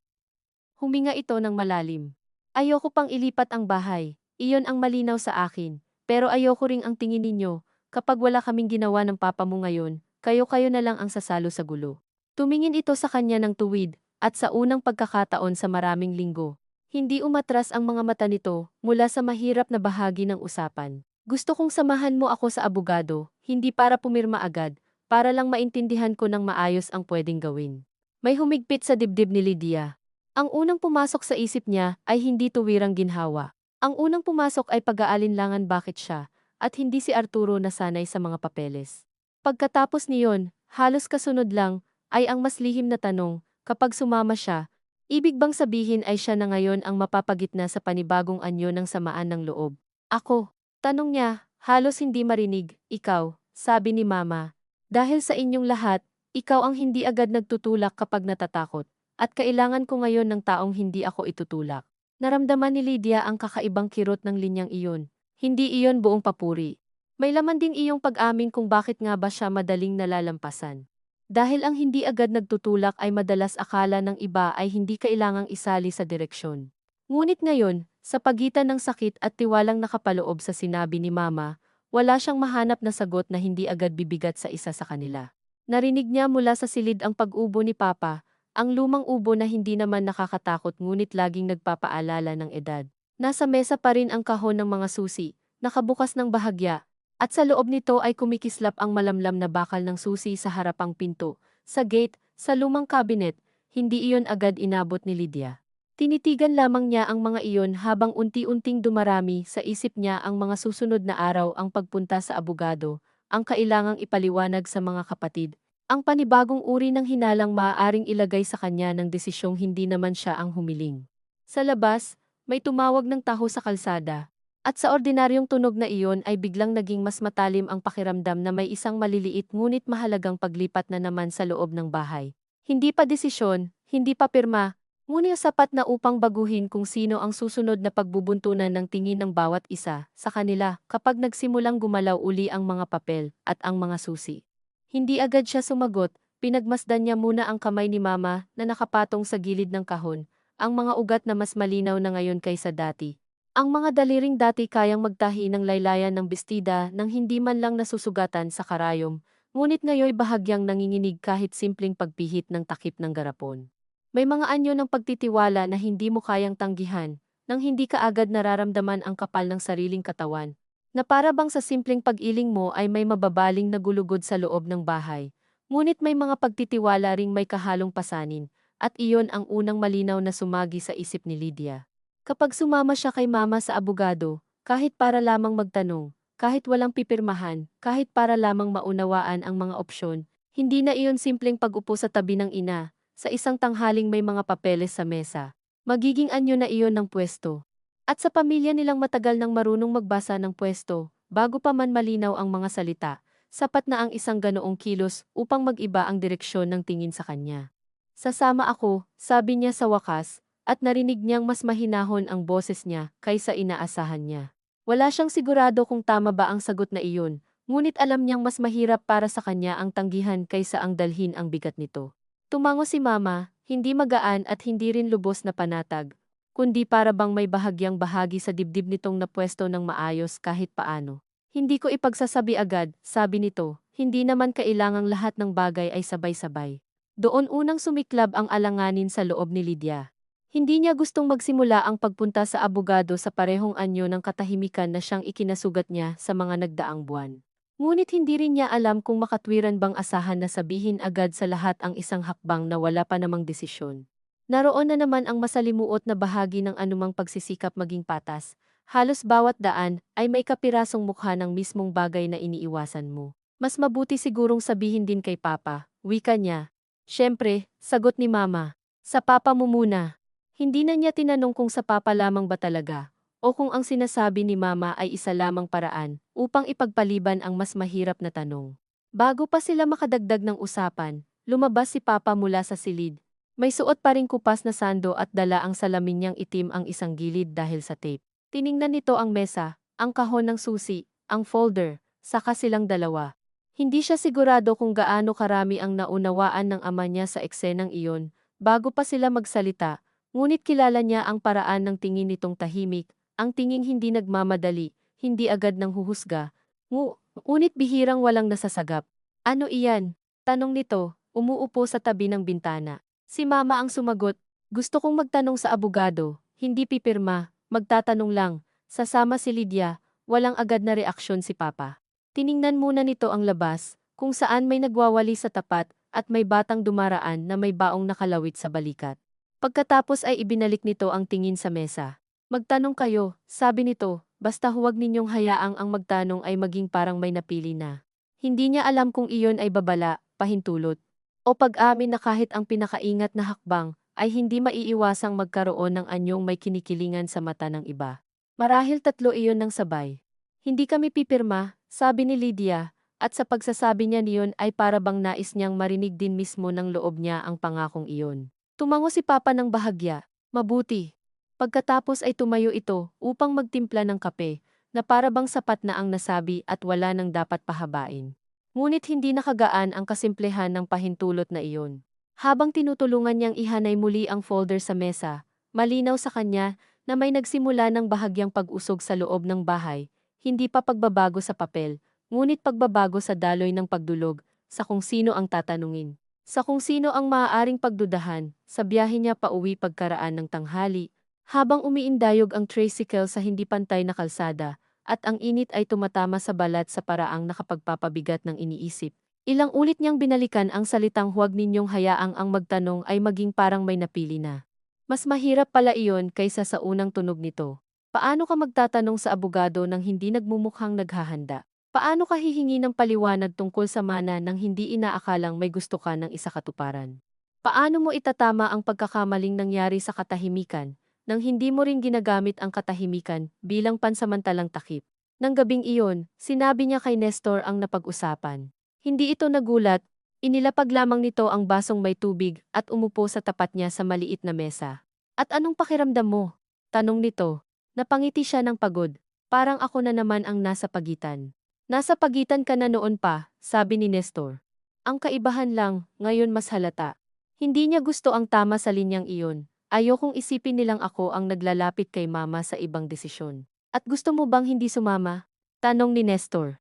A: Huminga ito ng malalim. Ayoko pang ilipat ang bahay, iyon ang malinaw sa akin, pero ayoko ring ang tingin ninyo, kapag wala kaming ginawa ng papa mo ngayon, kayo-kayo na lang ang sasalo sa gulo. Tumingin ito sa kanya ng tuwid, at sa unang pagkakataon sa maraming linggo. Hindi umatras ang mga mata nito mula sa mahirap na bahagi ng usapan. Gusto kong samahan mo ako sa abogado, hindi para pumirma agad, para lang maintindihan ko ng maayos ang pwedeng gawin. May humigpit sa dibdib ni Lydia. Ang unang pumasok sa isip niya ay hindi tuwirang ginhawa. Ang unang pumasok ay pag-aalinlangan bakit siya, at hindi si Arturo na sanay sa mga papeles. Pagkatapos niyon, halos kasunod lang, ay ang mas lihim na tanong, kapag sumama siya, ibig bang sabihin ay siya na ngayon ang mapapagitna sa panibagong anyo ng samaan ng loob? Ako, tanong niya, halos hindi marinig, ikaw, sabi ni Mama. Dahil sa inyong lahat, ikaw ang hindi agad nagtutulak kapag natatakot. At kailangan ko ngayon ng taong hindi ako itutulak. Naramdaman ni Lydia ang kakaibang kirot ng linyang iyon. Hindi iyon buong papuri. May laman din iyong pag-amin kung bakit nga ba siya madaling nalalampasan. Dahil ang hindi agad nagtutulak ay madalas akala ng iba ay hindi kailangang isali sa direksyon. Ngunit ngayon, sa pagitan ng sakit at tiwalang nakapaloob sa sinabi ni Mama, wala siyang mahanap na sagot na hindi agad bibigat sa isa sa kanila. Narinig niya mula sa silid ang pag-ubo ni Papa, ang lumang ubo na hindi naman nakakatakot ngunit laging nagpapaalala ng edad. Nasa mesa pa rin ang kahon ng mga susi, nakabukas ng bahagya, at sa loob nito ay kumikislap ang malamlam na bakal ng susi sa harapang pinto, sa gate, sa lumang cabinet, hindi iyon agad inabot ni Lydia. Tinitigan lamang niya ang mga iyon habang unti-unting dumarami sa isip niya ang mga susunod na araw ang pagpunta sa abogado, ang kailangang ipaliwanag sa mga kapatid, ang panibagong uri ng hinalang maaaring ilagay sa kanya ng desisyong hindi naman siya ang humiling. Sa labas, may tumawag ng taho sa kalsada. At sa ordinaryong tunog na iyon ay biglang naging mas matalim ang pakiramdam na may isang maliliit ngunit mahalagang paglipat na naman sa loob ng bahay. Hindi pa desisyon, hindi pa pirma, ngunit sapat na upang baguhin kung sino ang susunod na pagbubuntunan ng tingin ng bawat isa sa kanila kapag nagsimulang gumalaw uli ang mga papel at ang mga susi. Hindi agad siya sumagot, pinagmasdan niya muna ang kamay ni Mama na nakapatong sa gilid ng kahon, ang mga ugat na mas malinaw na ngayon kaysa dati. Ang mga daliring dati kayang magtahi ng laylayan ng bestida nang hindi man lang nasusugatan sa karayom, ngunit ngayoy bahagyang nanginginig kahit simpleng pagpihit ng takip ng garapon. May mga anyo ng pagtitiwala na hindi mo kayang tanggihan, nang hindi ka agad nararamdaman ang kapal ng sariling katawan, na para bang sa simpleng pag-iling mo ay may mababaling nagulugod sa loob ng bahay, ngunit may mga pagtitiwala ring may kahalong pasanin, at iyon ang unang malinaw na sumagi sa isip ni Lydia. Kapag sumama siya kay Mama sa abogado, kahit para lamang magtanong, kahit walang pipirmahan, kahit para lamang maunawaan ang mga opsyon, hindi na iyon simpleng pag-upo sa tabi ng ina, sa isang tanghaling may mga papeles sa mesa. Magiging anyo na iyon ng pwesto. At sa pamilya nilang matagal nang marunong magbasa ng pwesto, bago pa man malinaw ang mga salita, sapat na ang isang ganoong kilos upang mag-iba ang direksyon ng tingin sa kanya. Sasama ako, sabi niya sa wakas, at narinig niyang mas mahinahon ang boses niya kaysa inaasahan niya. Wala siyang sigurado kung tama ba ang sagot na iyon, ngunit alam niyang mas mahirap para sa kanya ang tanggihan kaysa ang dalhin ang bigat nito. Tumango si Mama, hindi magaan at hindi rin lubos na panatag, kundi para bang may bahagyang bahagi sa dibdib nitong napwesto ng maayos kahit paano. Hindi ko ipagsasabi agad, sabi nito, hindi naman kailangang lahat ng bagay ay sabay-sabay. Doon unang sumiklab ang alanganin sa loob ni Lydia. Hindi niya gustong magsimula ang pagpunta sa abogado sa parehong anyo ng katahimikan na siyang ikinasugat niya sa mga nagdaang buwan. Ngunit hindi rin niya alam kung makatwiran bang asahan na sabihin agad sa lahat ang isang hakbang na wala pa namang desisyon. Naroon na naman ang masalimuot na bahagi ng anumang pagsisikap maging patas. Halos bawat daan ay may kapirasong mukha ng mismong bagay na iniiwasan mo. Mas mabuti sigurong sabihin din kay Papa, wika niya. Siyempre, sagot ni Mama. Sa Papa mo muna. Hindi na niya tinanong kung sa Papa lamang ba talaga, o kung ang sinasabi ni Mama ay isa lamang paraan upang ipagpaliban ang mas mahirap na tanong. Bago pa sila makadagdag ng usapan, lumabas si Papa mula sa silid. May suot pa ring kupas na sando at dala ang salamin niyang itim ang isang gilid dahil sa tape. Tiningnan nito ang mesa, ang kahon ng susi, ang folder, saka silang dalawa. Hindi siya sigurado kung gaano karami ang naunawaan ng ama niya sa eksenang iyon, bago pa sila magsalita. Ngunit kilala niya ang paraan ng tingin nitong tahimik, ang tinging hindi nagmamadali, hindi agad nang huhusga. Ngunit bihirang walang nasasagap. Ano iyan? Tanong nito, umuupo sa tabi ng bintana. Si Mama ang sumagot, gusto kong magtanong sa abogado, hindi pipirma, magtatanong lang. Sasama si Lydia, walang agad na reaksyon si Papa. Tiningnan muna nito ang labas, kung saan may nagwawali sa tapat at may batang dumaraan na may baong nakalawit sa balikat. Pagkatapos ay ibinalik nito ang tingin sa mesa. Magtanong kayo, sabi nito, basta huwag ninyong hayaang ang magtanong ay maging parang may napili na. Hindi niya alam kung iyon ay babala, pahintulot, o pag-amin na kahit ang pinakaingat na hakbang ay hindi maiiwasang magkaroon ng anyong may kinikilingan sa mata ng iba. Marahil tatlo iyon ng sabay. Hindi kami pipirma, sabi ni Lydia, at sa pagsasabi niya niyon ay para bang nais niyang marinig din mismo ng loob niya ang pangakong iyon. Tumango si Papa ng bahagya. Mabuti. Pagkatapos ay tumayo ito upang magtimpla ng kape, na para bang sapat na ang nasabi at wala nang dapat pahabain. Ngunit hindi nakagaan ang kasimplehan ng pahintulot na iyon. Habang tinutulungan niyang ihanay muli ang folder sa mesa, malinaw sa kanya na may nagsimula ng bahagyang pag-usog sa loob ng bahay, hindi pa pagbabago sa papel, ngunit pagbabago sa daloy ng pagdulog, sa kung sino ang tatanungin. Sa kung sino ang maaaring pagdudahan, sa biyahe niya pauwi pagkaraan ng tanghali, habang umiindayog ang tricycle sa hindi pantay na kalsada, at ang init ay tumatama sa balat sa paraang nakapagpapabigat ng iniisip. Ilang ulit niyang binalikan ang salitang huwag ninyong hayaang ang magtanong ay maging parang may napili na. Mas mahirap pala iyon kaysa sa unang tunog nito. Paano ka magtatanong sa abogado nang hindi nagmumukhang naghahanda? Paano ka hihingi ng paliwanag tungkol sa mana nang hindi inaakalang may gusto ka ng isakatuparan? Paano mo itatama ang pagkakamaling nangyari sa katahimikan, nang hindi mo rin ginagamit ang katahimikan bilang pansamantalang takip? Nang gabing iyon, sinabi niya kay Nestor ang napag-usapan. Hindi ito nagulat, inilapag lamang nito ang basong may tubig at umupo sa tapat niya sa maliit na mesa. At anong pakiramdam mo? Tanong nito. Napangiti siya ng pagod. Parang ako na naman ang nasa pagitan. Nasa pagitan ka na noon pa, sabi ni Nestor. Ang kaibahan lang, ngayon mas halata. Hindi niya gusto ang tama sa linyang iyon. Ayokong isipin nilang ako ang naglalapit kay mama sa ibang desisyon. At gusto mo bang hindi sumama? Tanong ni Nestor.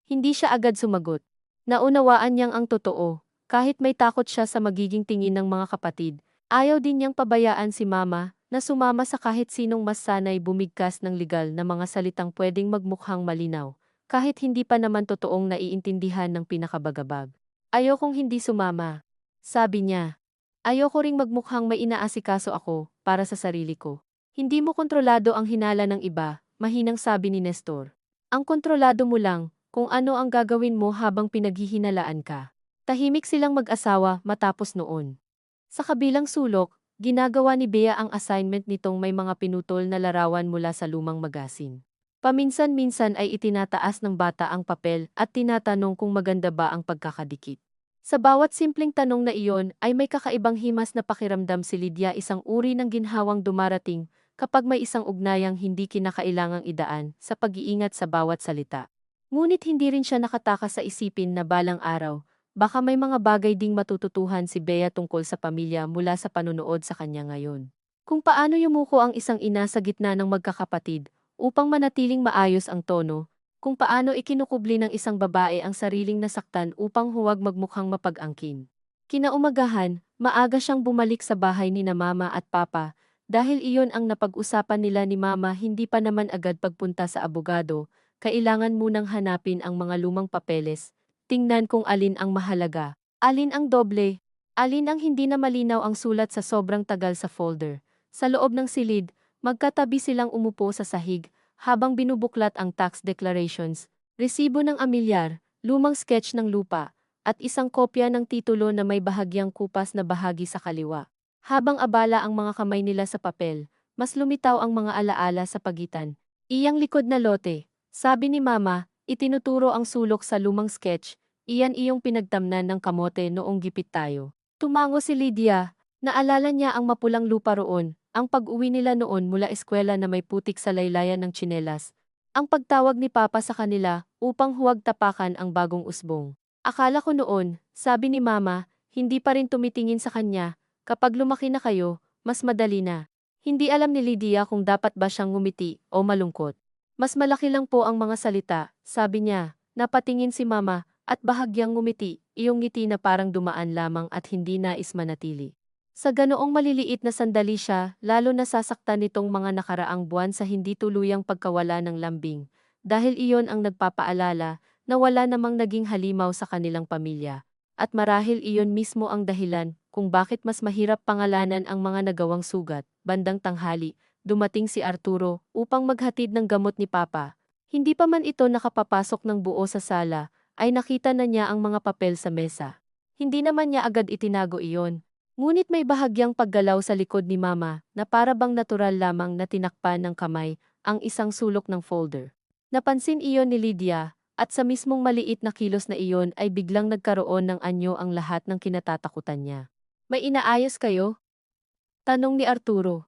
A: Hindi siya agad sumagot. Naunawaan niyang ang totoo, kahit may takot siya sa magiging tingin ng mga kapatid, ayaw din niyang pabayaan si mama na sumama sa kahit sinong mas sanay bumigkas ng legal na mga salitang pwedeng magmukhang malinaw, kahit hindi pa naman totoong naiintindihan ng pinakabagabag. Ayokong hindi sumama, sabi niya. Ayoko ring magmukhang may inaasikaso ako para sa sarili ko. Hindi mo kontrolado ang hinala ng iba, mahinang sabi ni Nestor. Ang kontrolado mo lang kung ano ang gagawin mo habang pinaghihinalaan ka. Tahimik silang mag-asawa matapos noon. Sa kabilang sulok, ginagawa ni Bea ang assignment nitong may mga pinutol na larawan mula sa lumang magasin. Paminsan-minsan ay itinataas ng bata ang papel at tinatanong kung maganda ba ang pagkakadikit. Sa bawat simpleng tanong na iyon ay may kakaibang himas na pakiramdam si Lydia, isang uri ng ginhawang dumarating kapag may isang ugnayang hindi kinakailangang idaan sa pag-iingat sa bawat salita. Ngunit hindi rin siya nakatakas sa isipin na balang araw, baka may mga bagay ding matututuhan si Bea tungkol sa pamilya mula sa panunood sa kanya ngayon. Kung paano yumuko ang isang ina sa gitna ng magkakapatid, upang manatiling maayos ang tono, kung paano ikinukubli ng isang babae ang sariling nasaktan upang huwag magmukhang mapag-angkin. Kinaumagahan, maaga siyang bumalik sa bahay ni na mama at papa, dahil iyon ang napag-usapan nila ni mama. Hindi pa naman agad pagpunta sa abogado. Kailangan munang hanapin ang mga lumang papeles, tingnan kung alin ang mahalaga, alin ang doble, alin ang hindi na malinaw ang sulat sa sobrang tagal sa folder. Sa loob ng silid, magkatabi silang umupo sa sahig, habang binubuklat ang tax declarations, resibo ng amilyar, lumang sketch ng lupa, at isang kopya ng titulo na may bahagyang kupas na bahagi sa kaliwa. Habang abala ang mga kamay nila sa papel, mas lumitaw ang mga alaala sa pagitan. Iyang likod na lote. Sabi ni mama, itinuturo ang sulok sa lumang sketch, iyan iyong pinagtamnan ng kamote noong gipit tayo. Tumango si Lydia, naalala niya ang mapulang lupa roon, ang pag-uwi nila noon mula eskwela na may putik sa laylayan ng tsinelas. Ang pagtawag ni Papa sa kanila upang huwag tapakan ang bagong usbong. Akala ko noon, sabi ni mama, hindi pa rin tumitingin sa kanya, kapag lumaki na kayo, mas madali na. Hindi alam ni Lydia kung dapat ba siyang ngumiti o malungkot. Mas malaki lang po ang mga salita, sabi niya. Napatingin si mama, at bahagyang ngumiti, iyong ngiti na parang dumaan lamang at hindi nais manatili. Sa ganoong maliliit na sandali siya, lalo nasasaktan nitong mga nakaraang buwan sa hindi tuluyang pagkawala ng lambing, dahil iyon ang nagpapaalala na wala namang naging halimaw sa kanilang pamilya. At marahil iyon mismo ang dahilan kung bakit mas mahirap pangalanan ang mga nagawang sugat. Bandang tanghali, dumating si Arturo upang maghatid ng gamot ni Papa. Hindi pa man ito nakapapasok ng buo sa sala, ay nakita na niya ang mga papel sa mesa. Hindi naman niya agad itinago iyon. Ngunit may bahagyang paggalaw sa likod ni Mama na para bang natural lamang na tinakpan ng kamay ang isang sulok ng folder. Napansin iyon ni Lydia, at sa mismong maliit na kilos na iyon ay biglang nagkaroon ng anyo ang lahat ng kinatatakutan niya. May inaayos kayo? Tanong ni Arturo.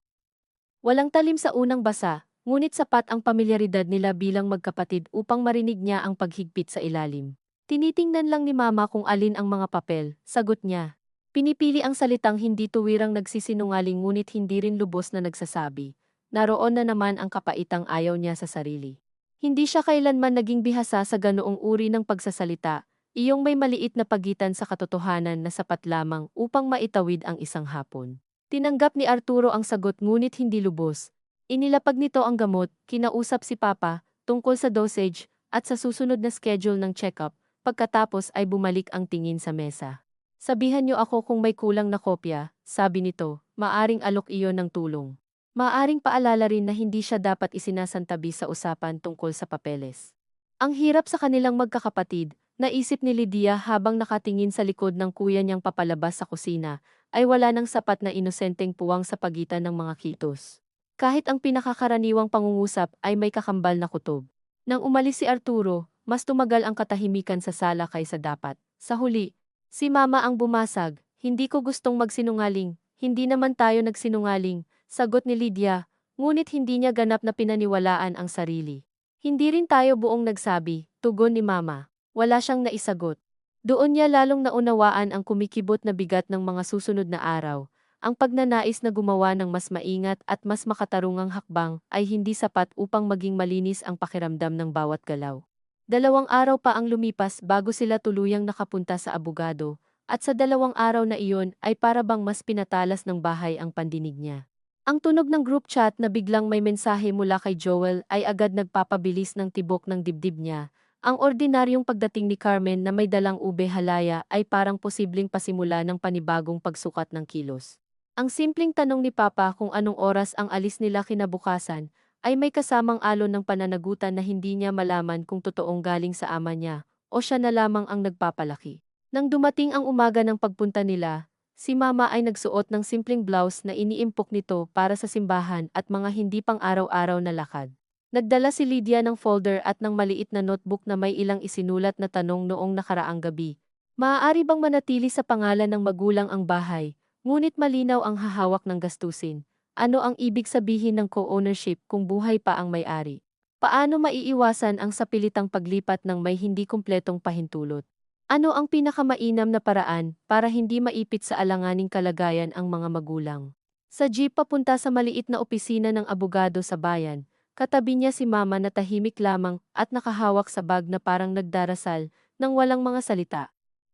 A: Walang talim sa unang basa, ngunit sapat ang pamilyaridad nila bilang magkapatid upang marinig niya ang paghigpit sa ilalim. Tinitingnan lang ni Mama kung alin ang mga papel, sagot niya. Pinipili ang salitang hindi tuwirang nagsisinungaling ngunit hindi rin lubos na nagsasabi. Naroon na naman ang kapaitang ayaw niya sa sarili. Hindi siya kailanman naging bihasa sa ganoong uri ng pagsasalita, iyong may maliit na pagitan sa katotohanan na sapat lamang upang maitawid ang isang hapon. Tinanggap ni Arturo ang sagot ngunit hindi lubos. Inilapag nito ang gamot, kinausap si Papa, tungkol sa dosage, at sa susunod na schedule ng check-up, pagkatapos ay bumalik ang tingin sa mesa. Sabihan niyo ako kung may kulang na kopya, sabi nito, maaring alok iyon ng tulong. Maaring paalala rin na hindi siya dapat isinasantabi sa usapan tungkol sa papeles. Ang hirap sa kanilang magkakapatid, naisip ni Lydia habang nakatingin sa likod ng kuya niyang papalabas sa kusina, ay wala ng sapat na inosenteng puwang sa pagitan ng mga kitos. Kahit ang pinakakaraniwang pangungusap ay may kakambal na kutob. Nang umalis si Arturo, mas tumagal ang katahimikan sa sala kaysa dapat. Sa huli, si Mama ang bumasag, hindi ko gustong magsinungaling, hindi naman tayo nagsinungaling, sagot ni Lydia, ngunit hindi niya ganap na pinaniwalaan ang sarili. Hindi rin tayo buong nagsabi, tugon ni Mama. Wala siyang naisagot. Doon niya lalong naunawaan ang kumikibot na bigat ng mga susunod na araw. Ang pagnanais na gumawa ng mas maingat at mas makatarungang hakbang ay hindi sapat upang maging malinis ang pakiramdam ng bawat galaw. 2 araw pa ang lumipas bago sila tuluyang nakapunta sa abogado, at sa 2 araw na iyon ay para bang mas pinatalas ng bahay ang pandinig niya. Ang tunog ng group chat na biglang may mensahe mula kay Joel ay agad nagpapabilis ng tibok ng dibdib niya. Ang ordinaryong pagdating ni Carmen na may dalang ube halaya ay parang posibleng pasimula ng panibagong pagsukat ng kilos. Ang simpleng tanong ni Papa kung anong oras ang alis nila kinabukasan ay may kasamang alon ng pananagutan na hindi niya malaman kung totoong galing sa ama niya o siya na lamang ang nagpapalaki. Nang dumating ang umaga ng pagpunta nila, si Mama ay nagsuot ng simpleng blouse na iniimpok nito para sa simbahan at mga hindi pang araw-araw na lakad. Nagdala si Lydia ng folder at ng maliit na notebook na may ilang isinulat na tanong noong nakaraang gabi. Maaari bang manatili sa pangalan ng magulang ang bahay, ngunit malinaw ang hahawak ng gastusin? Ano ang ibig sabihin ng co-ownership kung buhay pa ang may-ari? Paano maiiwasan ang sapilitang paglipat ng may hindi kumpletong pahintulot? Ano ang pinakamainam na paraan para hindi maipit sa alanganing kalagayan ang mga magulang? Sa jeep papunta sa maliit na opisina ng abogado sa bayan, katabi niya si Mama na tahimik lamang at nakahawak sa bag na parang nagdarasal nang walang mga salita.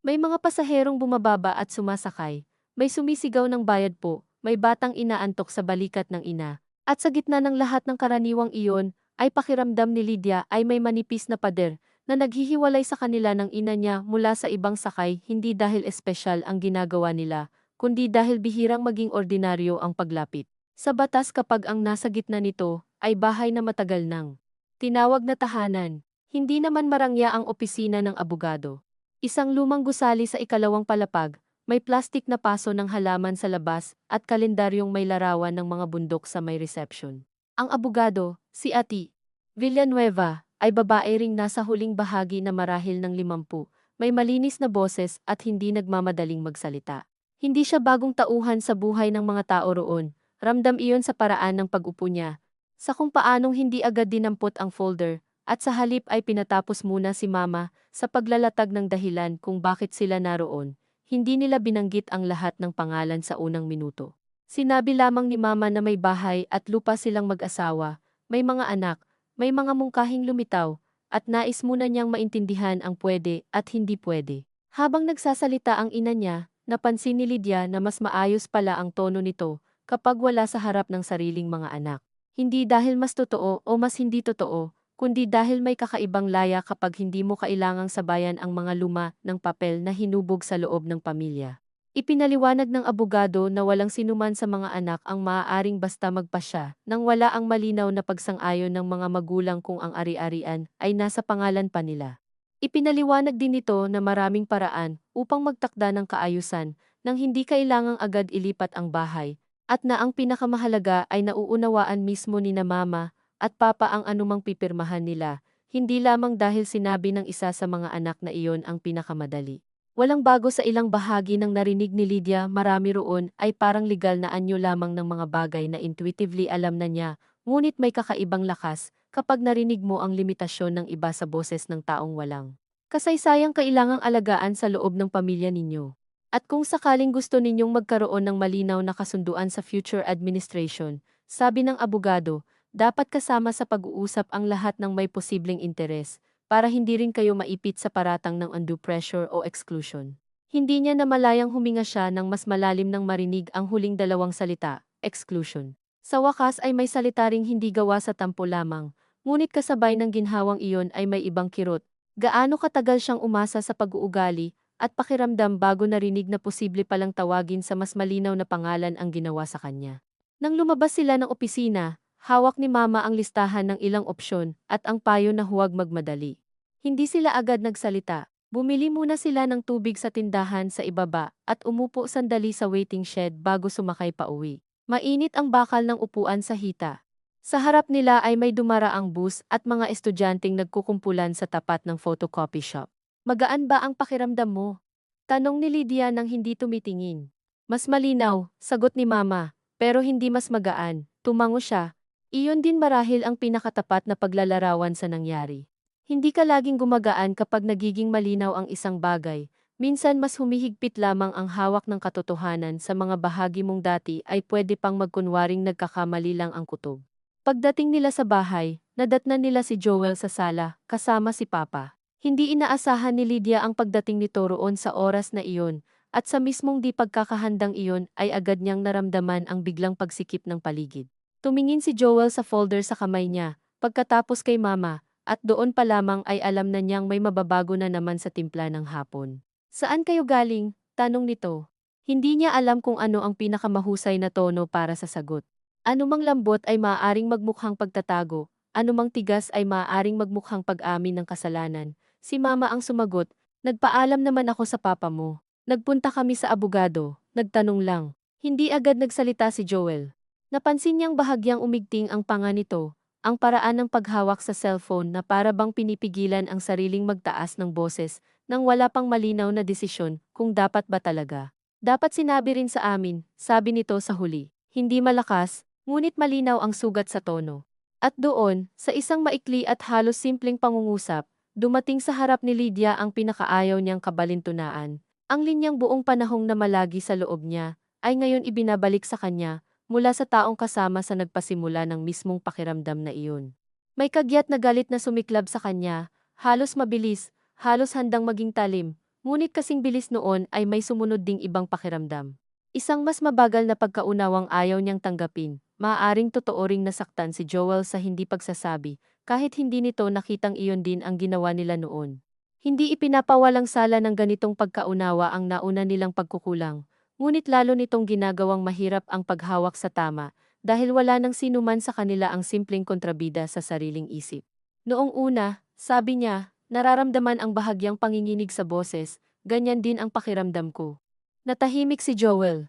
A: May mga pasaherong bumababa at sumasakay, may sumisigaw ng bayad po, may batang inaantok sa balikat ng ina, at sa gitna ng lahat ng karaniwang iyon, ay pakiramdam ni Lydia ay may manipis na pader na naghihiwalay sa kanila ng ina niya mula sa ibang sakay hindi dahil espesyal ang ginagawa nila, kundi dahil bihirang maging ordinaryo ang paglapit. Sa batas kapag ang nasa gitna nito ay bahay na matagal nang tinawag na tahanan, hindi naman marangya ang opisina ng abogado. Isang lumang gusali sa ikalawang palapag, may plastik na paso ng halaman sa labas at kalendaryong may larawan ng mga bundok sa may reception. Ang abogado, si Ati Villanueva, ay babae ring nasa huling bahagi na marahil ng 50, may malinis na boses at hindi nagmamadaling magsalita. Hindi siya bagong tauhan sa buhay ng mga tao roon. Ramdam iyon sa paraan ng pag-upo niya, sa kung paanong hindi agad dinampot ang folder, at sa halip ay pinatapos muna si Mama sa paglalatag ng dahilan kung bakit sila naroon. Hindi nila binanggit ang lahat ng pangalan sa unang minuto. Sinabi lamang ni Mama na may bahay at lupa silang mag-asawa, may mga anak, may mga mungkahing lumitaw, at nais muna niyang maintindihan ang pwede at hindi pwede. Habang nagsasalita ang ina niya, napansin ni Lydia na mas maayos pala ang tono nito kapag wala sa harap ng sariling mga anak. Hindi dahil mas totoo o mas hindi totoo, kundi dahil may kakaibang laya kapag hindi mo kailangang sabayan ang mga luma ng papel na hinubog sa loob ng pamilya. Ipinaliwanag ng abogado na walang sinuman sa mga anak ang maaaring basta magpasya nang wala ang malinaw na pagsang-ayon ng mga magulang kung ang ari-arian ay nasa pangalan pa nila. Ipinaliwanag din nito na maraming paraan upang magtakda ng kaayusan nang hindi kailangang agad ilipat ang bahay, at na ang pinakamahalaga ay nauunawaan mismo ni na Mama at Papa ang anumang pipirmahan nila, hindi lamang dahil sinabi ng isa sa mga anak na iyon ang pinakamadali. Walang bago sa ilang bahagi ng narinig ni Lydia, marami roon ay parang legal na anyo lamang ng mga bagay na intuitively alam na niya, ngunit may kakaibang lakas kapag narinig mo ang limitasyon ng iba sa boses ng taong walang kasaysayang kailangang alagaan sa loob ng pamilya ninyo. At kung sakaling gusto ninyong magkaroon ng malinaw na kasunduan sa future administration, sabi ng abogado, dapat kasama sa pag-uusap ang lahat ng may posibleng interes, para hindi rin kayo maipit sa paratang ng undue pressure o exclusion. Hindi niya namalayang huminga siya ng mas malalim nang marinig ang huling dalawang salita, exclusion. Sa wakas ay may salita ring hindi gawa sa tampo lamang, ngunit kasabay ng ginhawang iyon ay may ibang kirot. Gaano katagal siyang umasa sa pag-uugali at pakiramdam bago narinig na posible palang tawagin sa mas malinaw na pangalan ang ginawa sa kanya. Nang lumabas sila ng opisina, hawak ni Mama ang listahan ng ilang opsyon at ang payo na huwag magmadali. Hindi sila agad nagsalita. Bumili muna sila ng tubig sa tindahan sa ibaba at umupo sandali sa waiting shed bago sumakay pa uwi. Mainit ang bakal ng upuan sa hita. Sa harap nila ay may dumaraang bus at mga estudyanteng nagkukumpulan sa tapat ng photocopy shop. Magaan ba ang pakiramdam mo? Tanong ni Lydia nang hindi tumitingin. Mas malinaw, sagot ni Mama, pero hindi mas magaan. Tumango siya. Iyon din marahil ang pinakatapat na paglalarawan sa nangyari. Hindi ka laging gumagaan kapag nagiging malinaw ang isang bagay. Minsan mas humihigpit lamang ang hawak ng katotohanan sa mga bahagi mong dati ay pwede pang magkunwaring nagkakamali lang ang kutob. Pagdating nila sa bahay, nadatnan nila si Joel sa sala, kasama si Papa. Hindi inaasahan ni Lydia ang pagdating nito roon sa oras na iyon, at sa mismong di pagkakahandang iyon ay agad niyang naramdaman ang biglang pagsikip ng paligid. Tumingin si Joel sa folder sa kamay niya, pagkatapos kay Mama, at doon pa lamang ay alam na niyang may mababago na naman sa timpla ng hapon. Saan kayo galing? Tanong nito. Hindi niya alam kung ano ang pinakamahusay na tono para sa sagot. Anumang lambot ay maaaring magmukhang pagtatago, anumang tigas ay maaaring magmukhang pag-amin ng kasalanan. Si Mama ang sumagot, nagpaalam naman ako sa papa mo. Nagpunta kami sa abogado, nagtanong lang. Hindi agad nagsalita si Joel. Napansin niyang bahagyang umigting ang panga nito, ang paraan ng paghawak sa cellphone na para bang pinipigilan ang sariling magtaas ng boses nang wala pang malinaw na desisyon kung dapat ba talaga. Dapat sinabi rin sa amin, sabi nito sa huli. Hindi malakas, ngunit malinaw ang sugat sa tono. At doon, sa isang maikli at halos simpleng pangungusap, dumating sa harap ni Lydia ang pinakaayaw niyang kabalintunaan. Ang linyang buong panahong na malagi sa loob niya, ay ngayon ibinabalik sa kanya, mula sa taong kasama sa nagpasimula ng mismong pakiramdam na iyon. May kagyat na galit na sumiklab sa kanya, halos mabilis, halos handang maging talim, ngunit kasing bilis noon ay may sumunod ding ibang pakiramdam. Isang mas mabagal na pagkaunawang ayaw niyang tanggapin, maaaring totoo ring nasaktan si Joel sa hindi pagsasabi, kahit hindi nito nakitang iyon din ang ginawa nila noon. Hindi ipinapawalang sala ng ganitong pagkaunawa ang nauna nilang pagkukulang, ngunit lalo nitong ginagawang mahirap ang paghawak sa tama, dahil wala nang sinuman sa kanila ang simpleng kontrabida sa sariling isip. Noong una, sabi niya, nararamdaman ang bahagyang panginginig sa boses, ganyan din ang pakiramdam ko. Natahimik si Joel.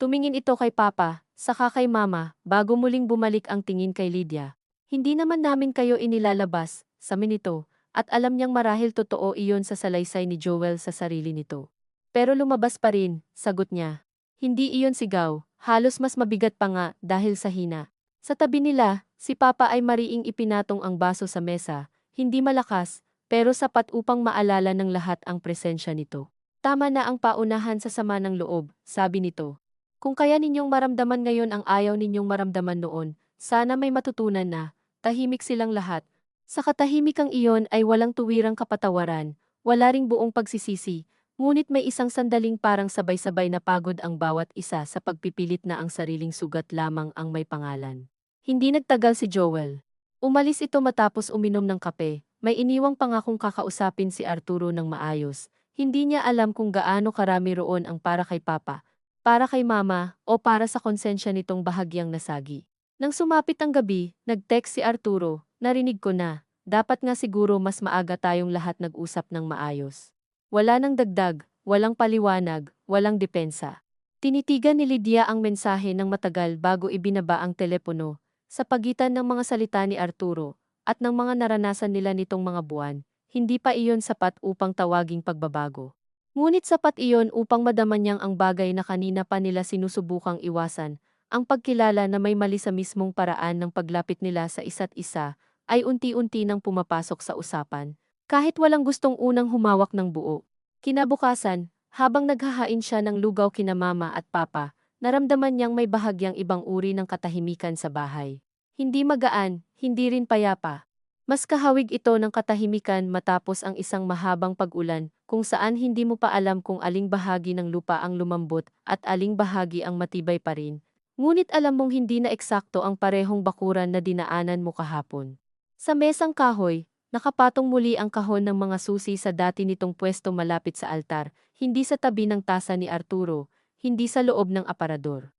A: Tumingin ito kay Papa, saka kay Mama, bago muling bumalik ang tingin kay Lydia. Hindi naman namin kayo inilalabas, sabi nito, at alam niyang marahil totoo iyon sa salaysay ni Joel sa sarili nito. Pero lumabas pa rin, sagot niya. Hindi iyon sigaw, halos mas mabigat pa nga dahil sa hina. Sa tabi nila, si Papa ay mariing ipinatong ang baso sa mesa, hindi malakas, pero sapat upang maalala ng lahat ang presensya nito. Tama na ang paunahan sa sama ng loob, sabi nito. Kung kaya ninyong maramdaman ngayon ang ayaw ninyong maramdaman noon, sana may matutunan na. Tahimik silang lahat. Sa katahimikang iyon ay walang tuwirang kapatawaran, wala ring buong pagsisisi, ngunit may isang sandaling parang sabay-sabay na pagod ang bawat isa sa pagpipilit na ang sariling sugat lamang ang may pangalan. Hindi nagtagal si Joel. Umalis ito matapos uminom ng kape, may iniwang pangakong kakausapin si Arturo ng maayos. Hindi niya alam kung gaano karami roon ang para kay Papa, para kay Mama, o para sa konsensya nitong bahagyang nasagi. Nang sumapit ang gabi, nag-text si Arturo, narinig ko na, dapat nga siguro mas maaga tayong lahat nag-usap ng maayos. Wala nang dagdag, walang paliwanag, walang depensa. Tinitigan ni Lydia ang mensahe ng matagal bago ibinaba ang telepono, sa pagitan ng mga salita ni Arturo, at ng mga naranasan nila nitong mga buwan, hindi pa iyon sapat upang tawaging pagbabago. Ngunit sapat iyon upang madaman niyang ang bagay na kanina pa nila sinusubukang iwasan, ang pagkilala na may mali sa mismong paraan ng paglapit nila sa isa't isa, ay unti-unti nang pumapasok sa usapan, kahit walang gustong unang humawak ng buo. Kinabukasan, habang naghahain siya ng lugaw kina mama at papa, naramdaman niyang may bahagyang ibang uri ng katahimikan sa bahay. Hindi magaan, hindi rin payapa. Mas kahawig ito ng katahimikan matapos ang isang mahabang pag-ulan, kung saan hindi mo pa alam kung aling bahagi ng lupa ang lumambot at aling bahagi ang matibay pa rin. Ngunit alam mong hindi na eksakto ang parehong bakuran na dinaanan mo kahapon. Sa mesang kahoy, nakapatong muli ang kahon ng mga susi sa dati nitong pwesto malapit sa altar, hindi sa tabi ng tasa ni Arturo, hindi sa loob ng aparador.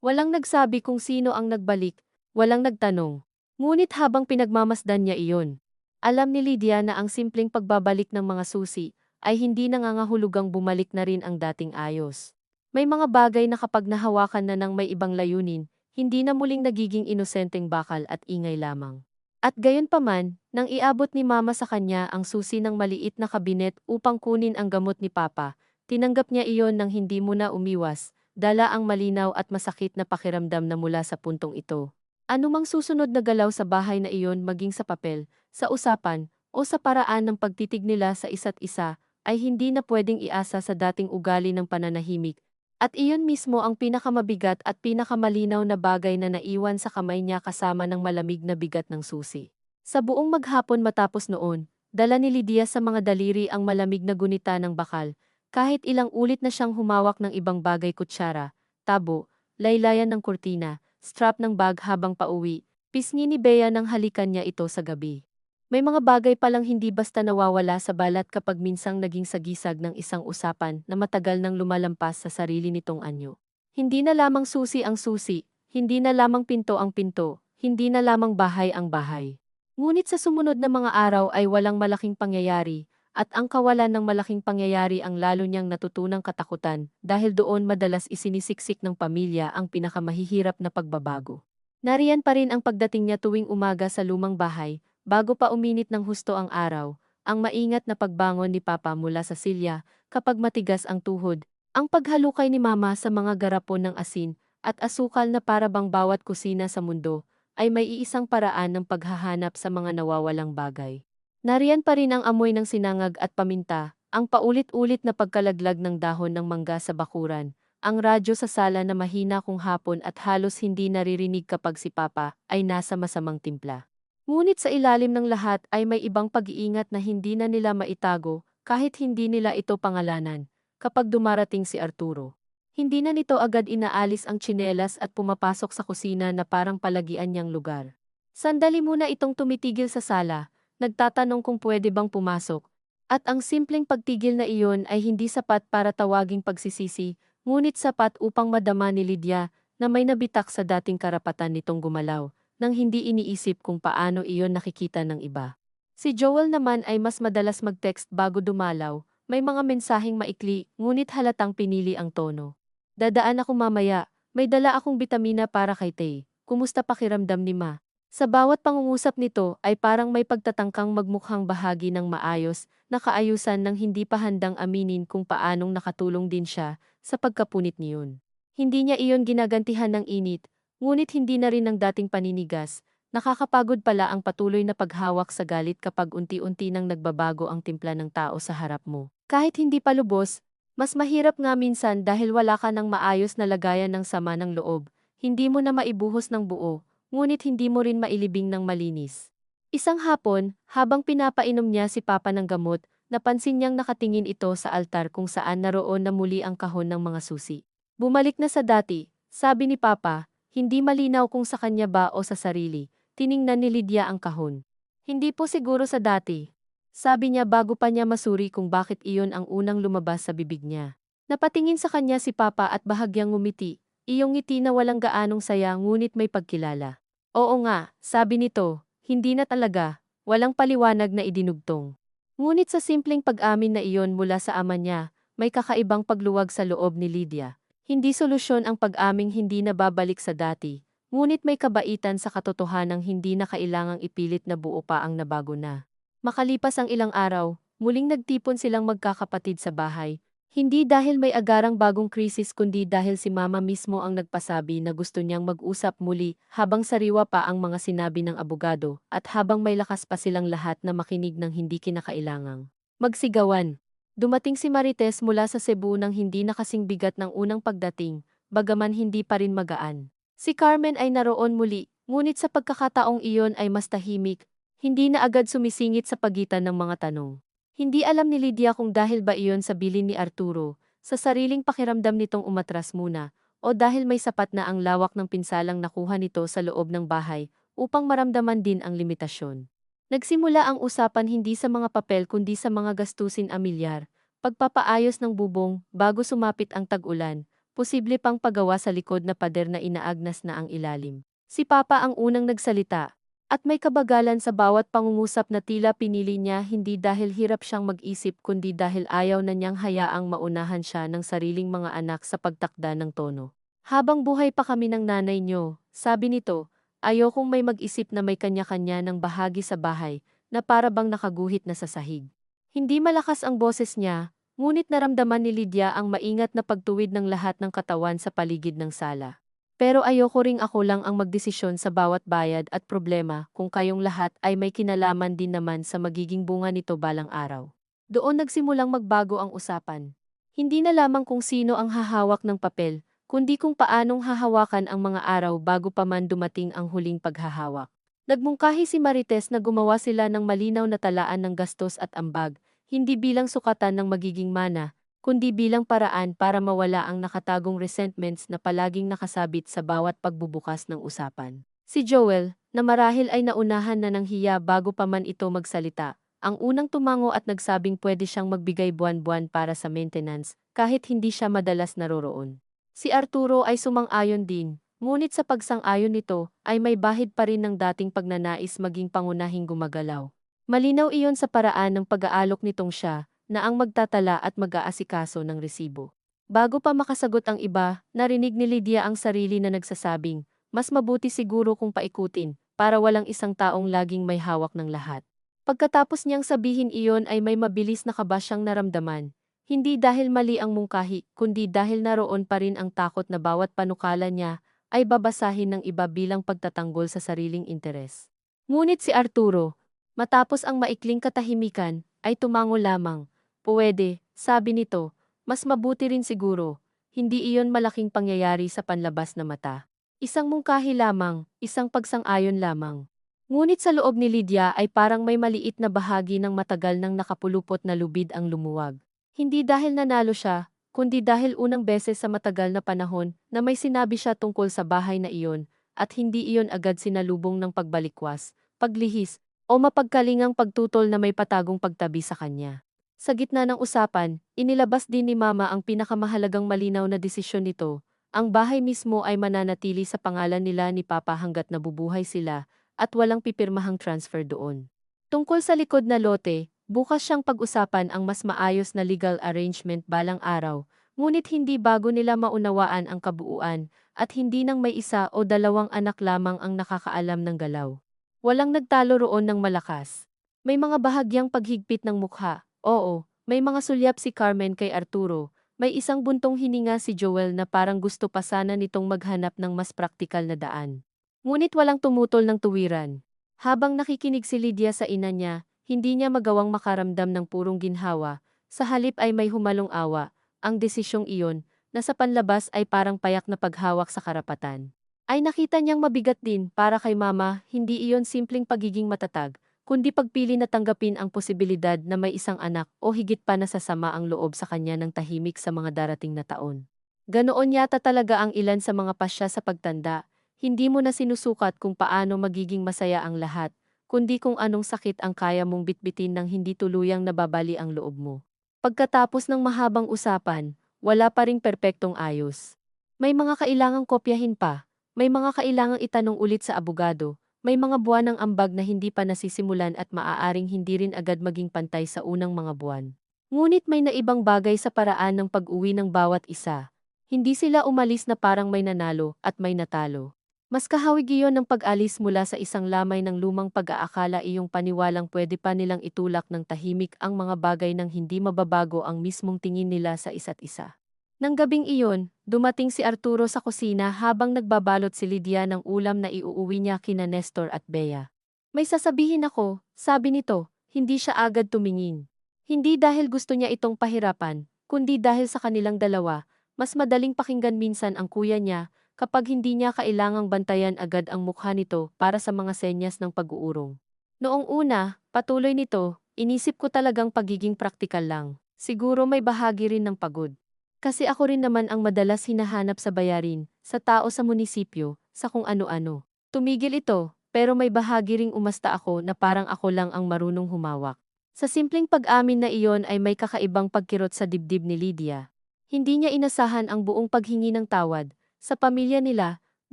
A: Walang nagsabi kung sino ang nagbalik, walang nagtanong. Ngunit habang pinagmamasdan niya iyon, alam ni Lydia na ang simpleng pagbabalik ng mga susi ay hindi nangangahulugang bumalik na rin ang dating ayos. May mga bagay na kapag nahawakan na ng may ibang layunin, hindi na muling nagiging inosenteng bakal at ingay lamang. At gayon paman, nang iabot ni Mama sa kanya ang susi ng maliit na kabinet upang kunin ang gamot ni Papa, tinanggap niya iyon nang hindi muna umiwas, dala ang malinaw at masakit na pakiramdam na mula sa puntong ito. Anumang susunod na galaw sa bahay na iyon maging sa papel, sa usapan, o sa paraan ng pagtitig nila sa isa't isa, ay hindi na pwedeng iasa sa dating ugali ng pananahimik. At iyon mismo ang pinakamabigat at pinakamalinaw na bagay na naiwan sa kamay niya kasama ng malamig na bigat ng susi. Sa buong maghapon matapos noon, dala ni Lydia sa mga daliri ang malamig na gunita ng bakal, kahit ilang ulit na siyang humawak ng ibang bagay kutsara, tabo, laylayan ng kurtina, strap ng bag habang pauwi, pisngi ni Bea nang halikan niya ito sa gabi. May mga bagay palang hindi basta nawawala sa balat kapag minsang naging sagisag ng isang usapan na matagal nang lumalampas sa sarili nitong anyo. Hindi na lamang susi ang susi, hindi na lamang pinto ang pinto, hindi na lamang bahay ang bahay. Ngunit sa sumunod na mga araw ay walang malaking pangyayari, at ang kawalan ng malaking pangyayari ang lalo niyang natutunang katakutan dahil doon madalas isinisiksik ng pamilya ang pinakamahihirap na pagbabago. Nariyan pa rin ang pagdating niya tuwing umaga sa lumang bahay, bago pa uminit ng husto ang araw, ang maingat na pagbangon ni Papa mula sa silya kapag matigas ang tuhod, ang paghalukay ni Mama sa mga garapon ng asin at asukal na para bang bawat kusina sa mundo ay may iisang paraan ng paghahanap sa mga nawawalang bagay. Nariyan pa rin ang amoy ng sinangag at paminta, ang paulit-ulit na pagkalaglag ng dahon ng mangga sa bakuran, ang radyo sa sala na mahina kung hapon at halos hindi naririnig kapag si Papa ay nasa masamang timpla. Ngunit sa ilalim ng lahat ay may ibang pag-iingat na hindi na nila maitago kahit hindi nila ito pangalanan. Kapag dumarating si Arturo, hindi na nito agad inaalis ang tsinelas at pumapasok sa kusina na parang palagian niyang lugar. Sandali muna itong tumitigil sa sala, nagtatanong kung pwede bang pumasok. At ang simpleng pagtigil na iyon ay hindi sapat para tawaging pagsisisi, ngunit sapat upang madama ni Lydia na may nabitak sa dating karapatan nitong gumalaw, nang hindi iniisip kung paano iyon nakikita ng iba. Si Joel naman ay mas madalas mag-text bago dumalaw, may mga mensaheng maikli, ngunit halatang pinili ang tono. Dadaan ako mamaya, may dala akong bitamina para kay Tay. Kumusta pakiramdam ni Ma? Sa bawat pangungusap nito ay parang may pagtatangkang magmukhang bahagi ng maayos na kaayusan nang hindi pa handang aminin kung paanong nakatulong din siya sa pagkapunit niyon. Hindi niya iyon ginagantihan ng init, ngunit hindi na rin ng dating paninigas. Nakakapagod pala ang patuloy na paghawak sa galit kapag unti-unti nang nagbabago ang timpla ng tao sa harap mo. Kahit hindi pa lubos, mas mahirap nga minsan dahil wala ka ng maayos na lagayan ng sama ng loob. Hindi mo na maibuhos ng buo, ngunit hindi mo rin mailibing ng malinis. Isang hapon, habang pinapainom niya si Papa ng gamot, napansin niyang nakatingin ito sa altar kung saan naroon na muli ang kahon ng mga susi. Bumalik na sa dati, sabi ni Papa, hindi malinaw kung sa kanya ba o sa sarili. Tiningnan ni Lydia ang kahon. Hindi po siguro sa dati. Sabi niya bago pa niya masuri kung bakit iyon ang unang lumabas sa bibig niya. Napatingin sa kanya si Papa at bahagyang ngumiti, iyong ngiti na walang gaanong saya ngunit may pagkilala. Oo nga, sabi nito, hindi na talaga, walang paliwanag na idinugtong. Ngunit sa simpleng pag-amin na iyon mula sa ama niya, may kakaibang pagluwag sa loob ni Lydia. Hindi solusyon ang pag-aming hindi na babalik sa dati, ngunit may kabaitan sa katotohanang hindi na kailangang ipilit na buo pa ang nabago na. Makalipas ang ilang araw, muling nagtipon silang magkakapatid sa bahay. Hindi dahil may agarang bagong krisis kundi dahil si mama mismo ang nagpasabi na gusto niyang mag-usap muli habang sariwa pa ang mga sinabi ng abogado at habang may lakas pa silang lahat na makinig ng hindi kinakailangang magsigawan. Dumating si Marites mula sa Cebu nang hindi na kasing bigat ng unang pagdating, bagaman hindi pa rin magaan. Si Carmen ay naroon muli, ngunit sa pagkakataong iyon ay mas tahimik, hindi na agad sumisingit sa pagitan ng mga tanong. Hindi alam ni Lydia kung dahil ba iyon sa bilin ni Arturo, sa sariling pakiramdam nitong umatras muna, o dahil may sapat na ang lawak ng pinsalang nakuha nito sa loob ng bahay upang maramdaman din ang limitasyon. Nagsimula ang usapan hindi sa mga papel kundi sa mga gastusin amilyar, pagpapaayos ng bubong bago sumapit ang tag-ulan, posible pang pagawa sa likod na pader na inaagnas na ang ilalim. Si Papa ang unang nagsalita, at may kabagalan sa bawat pangungusap na tila pinili niya hindi dahil hirap siyang mag-isip kundi dahil ayaw na niyang hayaang maunahan siya ng sariling mga anak sa pagtakda ng tono. Habang buhay pa kami ng nanay niyo, sabi nito, ayokong may mag-isip na may kanya-kanya ng bahagi sa bahay na para bang nakaguhit na sa sahig. Hindi malakas ang boses niya, ngunit naramdaman ni Lydia ang maingat na pagtuwid ng lahat ng katawan sa paligid ng sala. Pero ayoko ring ako lang ang magdesisyon sa bawat bayad at problema kung kayong lahat ay may kinalaman din naman sa magiging bunga nito balang araw. Doon nagsimulang magbago ang usapan. Hindi na lamang kung sino ang hahawak ng papel, kundi kung paanong hahawakan ang mga araw bago pa man dumating ang huling paghahawak. Nagmungkahi si Marites na gumawa sila ng malinaw na talaan ng gastos at ambag, hindi bilang sukatan ng magiging mana, kundi bilang paraan para mawala ang nakatagong resentments na palaging nakasabit sa bawat pagbubukas ng usapan. Si Joel, na marahil ay naunahan na ng hiya bago pa man ito magsalita, ang unang tumango at nagsabing pwede siyang magbigay buwan-buwan para sa maintenance, kahit hindi siya madalas naroroon. Si Arturo ay sumang-ayon din, ngunit sa pagsang-ayon nito ay may bahid pa rin ng dating pagnanais maging pangunahing gumagalaw. Malinaw iyon sa paraan ng pag-aalok nitong siya, na ang magtatala at mag-aasikaso ng resibo. Bago pa makasagot ang iba, narinig ni Lydia ang sarili na nagsasabing, mas mabuti siguro kung paikutin, para walang isang taong laging may hawak ng lahat. Pagkatapos niyang sabihin iyon ay may mabilis na kaba siyang naramdaman. Hindi dahil mali ang mungkahi, kundi dahil naroon pa rin ang takot na bawat panukala niya ay babasahin ng iba bilang pagtatanggol sa sariling interes. Ngunit si Arturo, matapos ang maikling katahimikan, ay tumango lamang. Puwede, sabi nito, mas mabuti rin siguro, hindi iyon malaking pangyayari sa panlabas na mata. Isang mungkahi lamang, isang pagsang-ayon lamang. Ngunit sa loob ni Lydia ay parang may maliit na bahagi ng matagal nang nakapulupot na lubid ang lumuwag. Hindi dahil nanalo siya, kundi dahil unang beses sa matagal na panahon na may sinabi siya tungkol sa bahay na iyon, at hindi iyon agad sinalubong ng pagbalikwas, paglihis, o mapagkalingang pagtutol na may patagong pagtabi sa kanya. Sa gitna ng usapan, inilabas din ni Mama ang pinakamahalagang malinaw na desisyon nito. Ang bahay mismo ay mananatili sa pangalan nila ni Papa hanggat nabubuhay sila, at walang pipirmahang transfer doon. Tungkol sa likod na lote, bukas siyang pag-usapan ang mas maayos na legal arrangement balang araw, ngunit hindi bago nila maunawaan ang kabuuan, at hindi nang may isa o dalawang anak lamang ang nakakaalam ng galaw. Walang nagtalo roon ng malakas. May mga bahagyang paghigpit ng mukha, oo, may mga sulyap si Carmen kay Arturo, may isang buntong hininga si Joel na parang gusto pa sana nitong maghanap ng mas praktikal na daan. Ngunit walang tumutol ng tuwiran. Habang nakikinig si Lydia sa ina niya, hindi niya magawang makaramdam ng purong ginhawa, sa halip ay may humalong awa, ang desisyong iyon, na sa panlabas ay parang payak na paghawak sa karapatan. Ay nakita niyang mabigat din para kay Mama, hindi iyon simpleng pagiging matatag, kundi pagpili na tanggapin ang posibilidad na may isang anak o higit pa na sasama ang loob sa kanya ng tahimik sa mga darating na taon. Ganoon yata talaga ang ilan sa mga pasya sa pagtanda, hindi mo na sinusukat kung paano magiging masaya ang lahat, kundi kung anong sakit ang kaya mong bitbitin nang hindi tuluyang nababali ang loob mo. Pagkatapos ng mahabang usapan, wala pa ring perpektong ayos. May mga kailangang kopyahin pa, may mga kailangang itanong ulit sa abogado, may mga buwan ng ambag na hindi pa nasisimulan at maaaring hindi rin agad maging pantay sa unang mga buwan. Ngunit may naibang bagay sa paraan ng pag-uwi ng bawat isa. Hindi sila umalis na parang may nanalo at may natalo. Mas kahawig iyon ng pag-alis mula sa isang lamay ng lumang pag-aakala iyong paniwalang pwede pa nilang itulak ng tahimik ang mga bagay nang hindi mababago ang mismong tingin nila sa isa't isa. Nang gabing iyon, dumating si Arturo sa kusina habang nagbabalot si Lydia ng ulam na iuuwi niya kina Nestor at Bea. May sasabihin ako, sabi nito, hindi siya agad tumingin. Hindi dahil gusto niya itong pahirapan, kundi dahil sa kanilang dalawa, mas madaling pakinggan minsan ang kuya niya kapag hindi niya kailangang bantayan agad ang mukha nito para sa mga senyas ng pag-uurong. Noong una, patuloy nito, inisip ko talagang pagiging praktikal lang. Siguro may bahagi rin ng pagod. Kasi ako rin naman ang madalas hinahanap sa bayarin, sa tao sa munisipyo, sa kung ano-ano. Tumigil ito, pero may bahagi ring umasta ako na parang ako lang ang marunong humawak. Sa simpleng pag-amin na iyon ay may kakaibang pagkirot sa dibdib ni Lydia. Hindi niya inasahan ang buong paghingi ng tawad. Sa pamilya nila,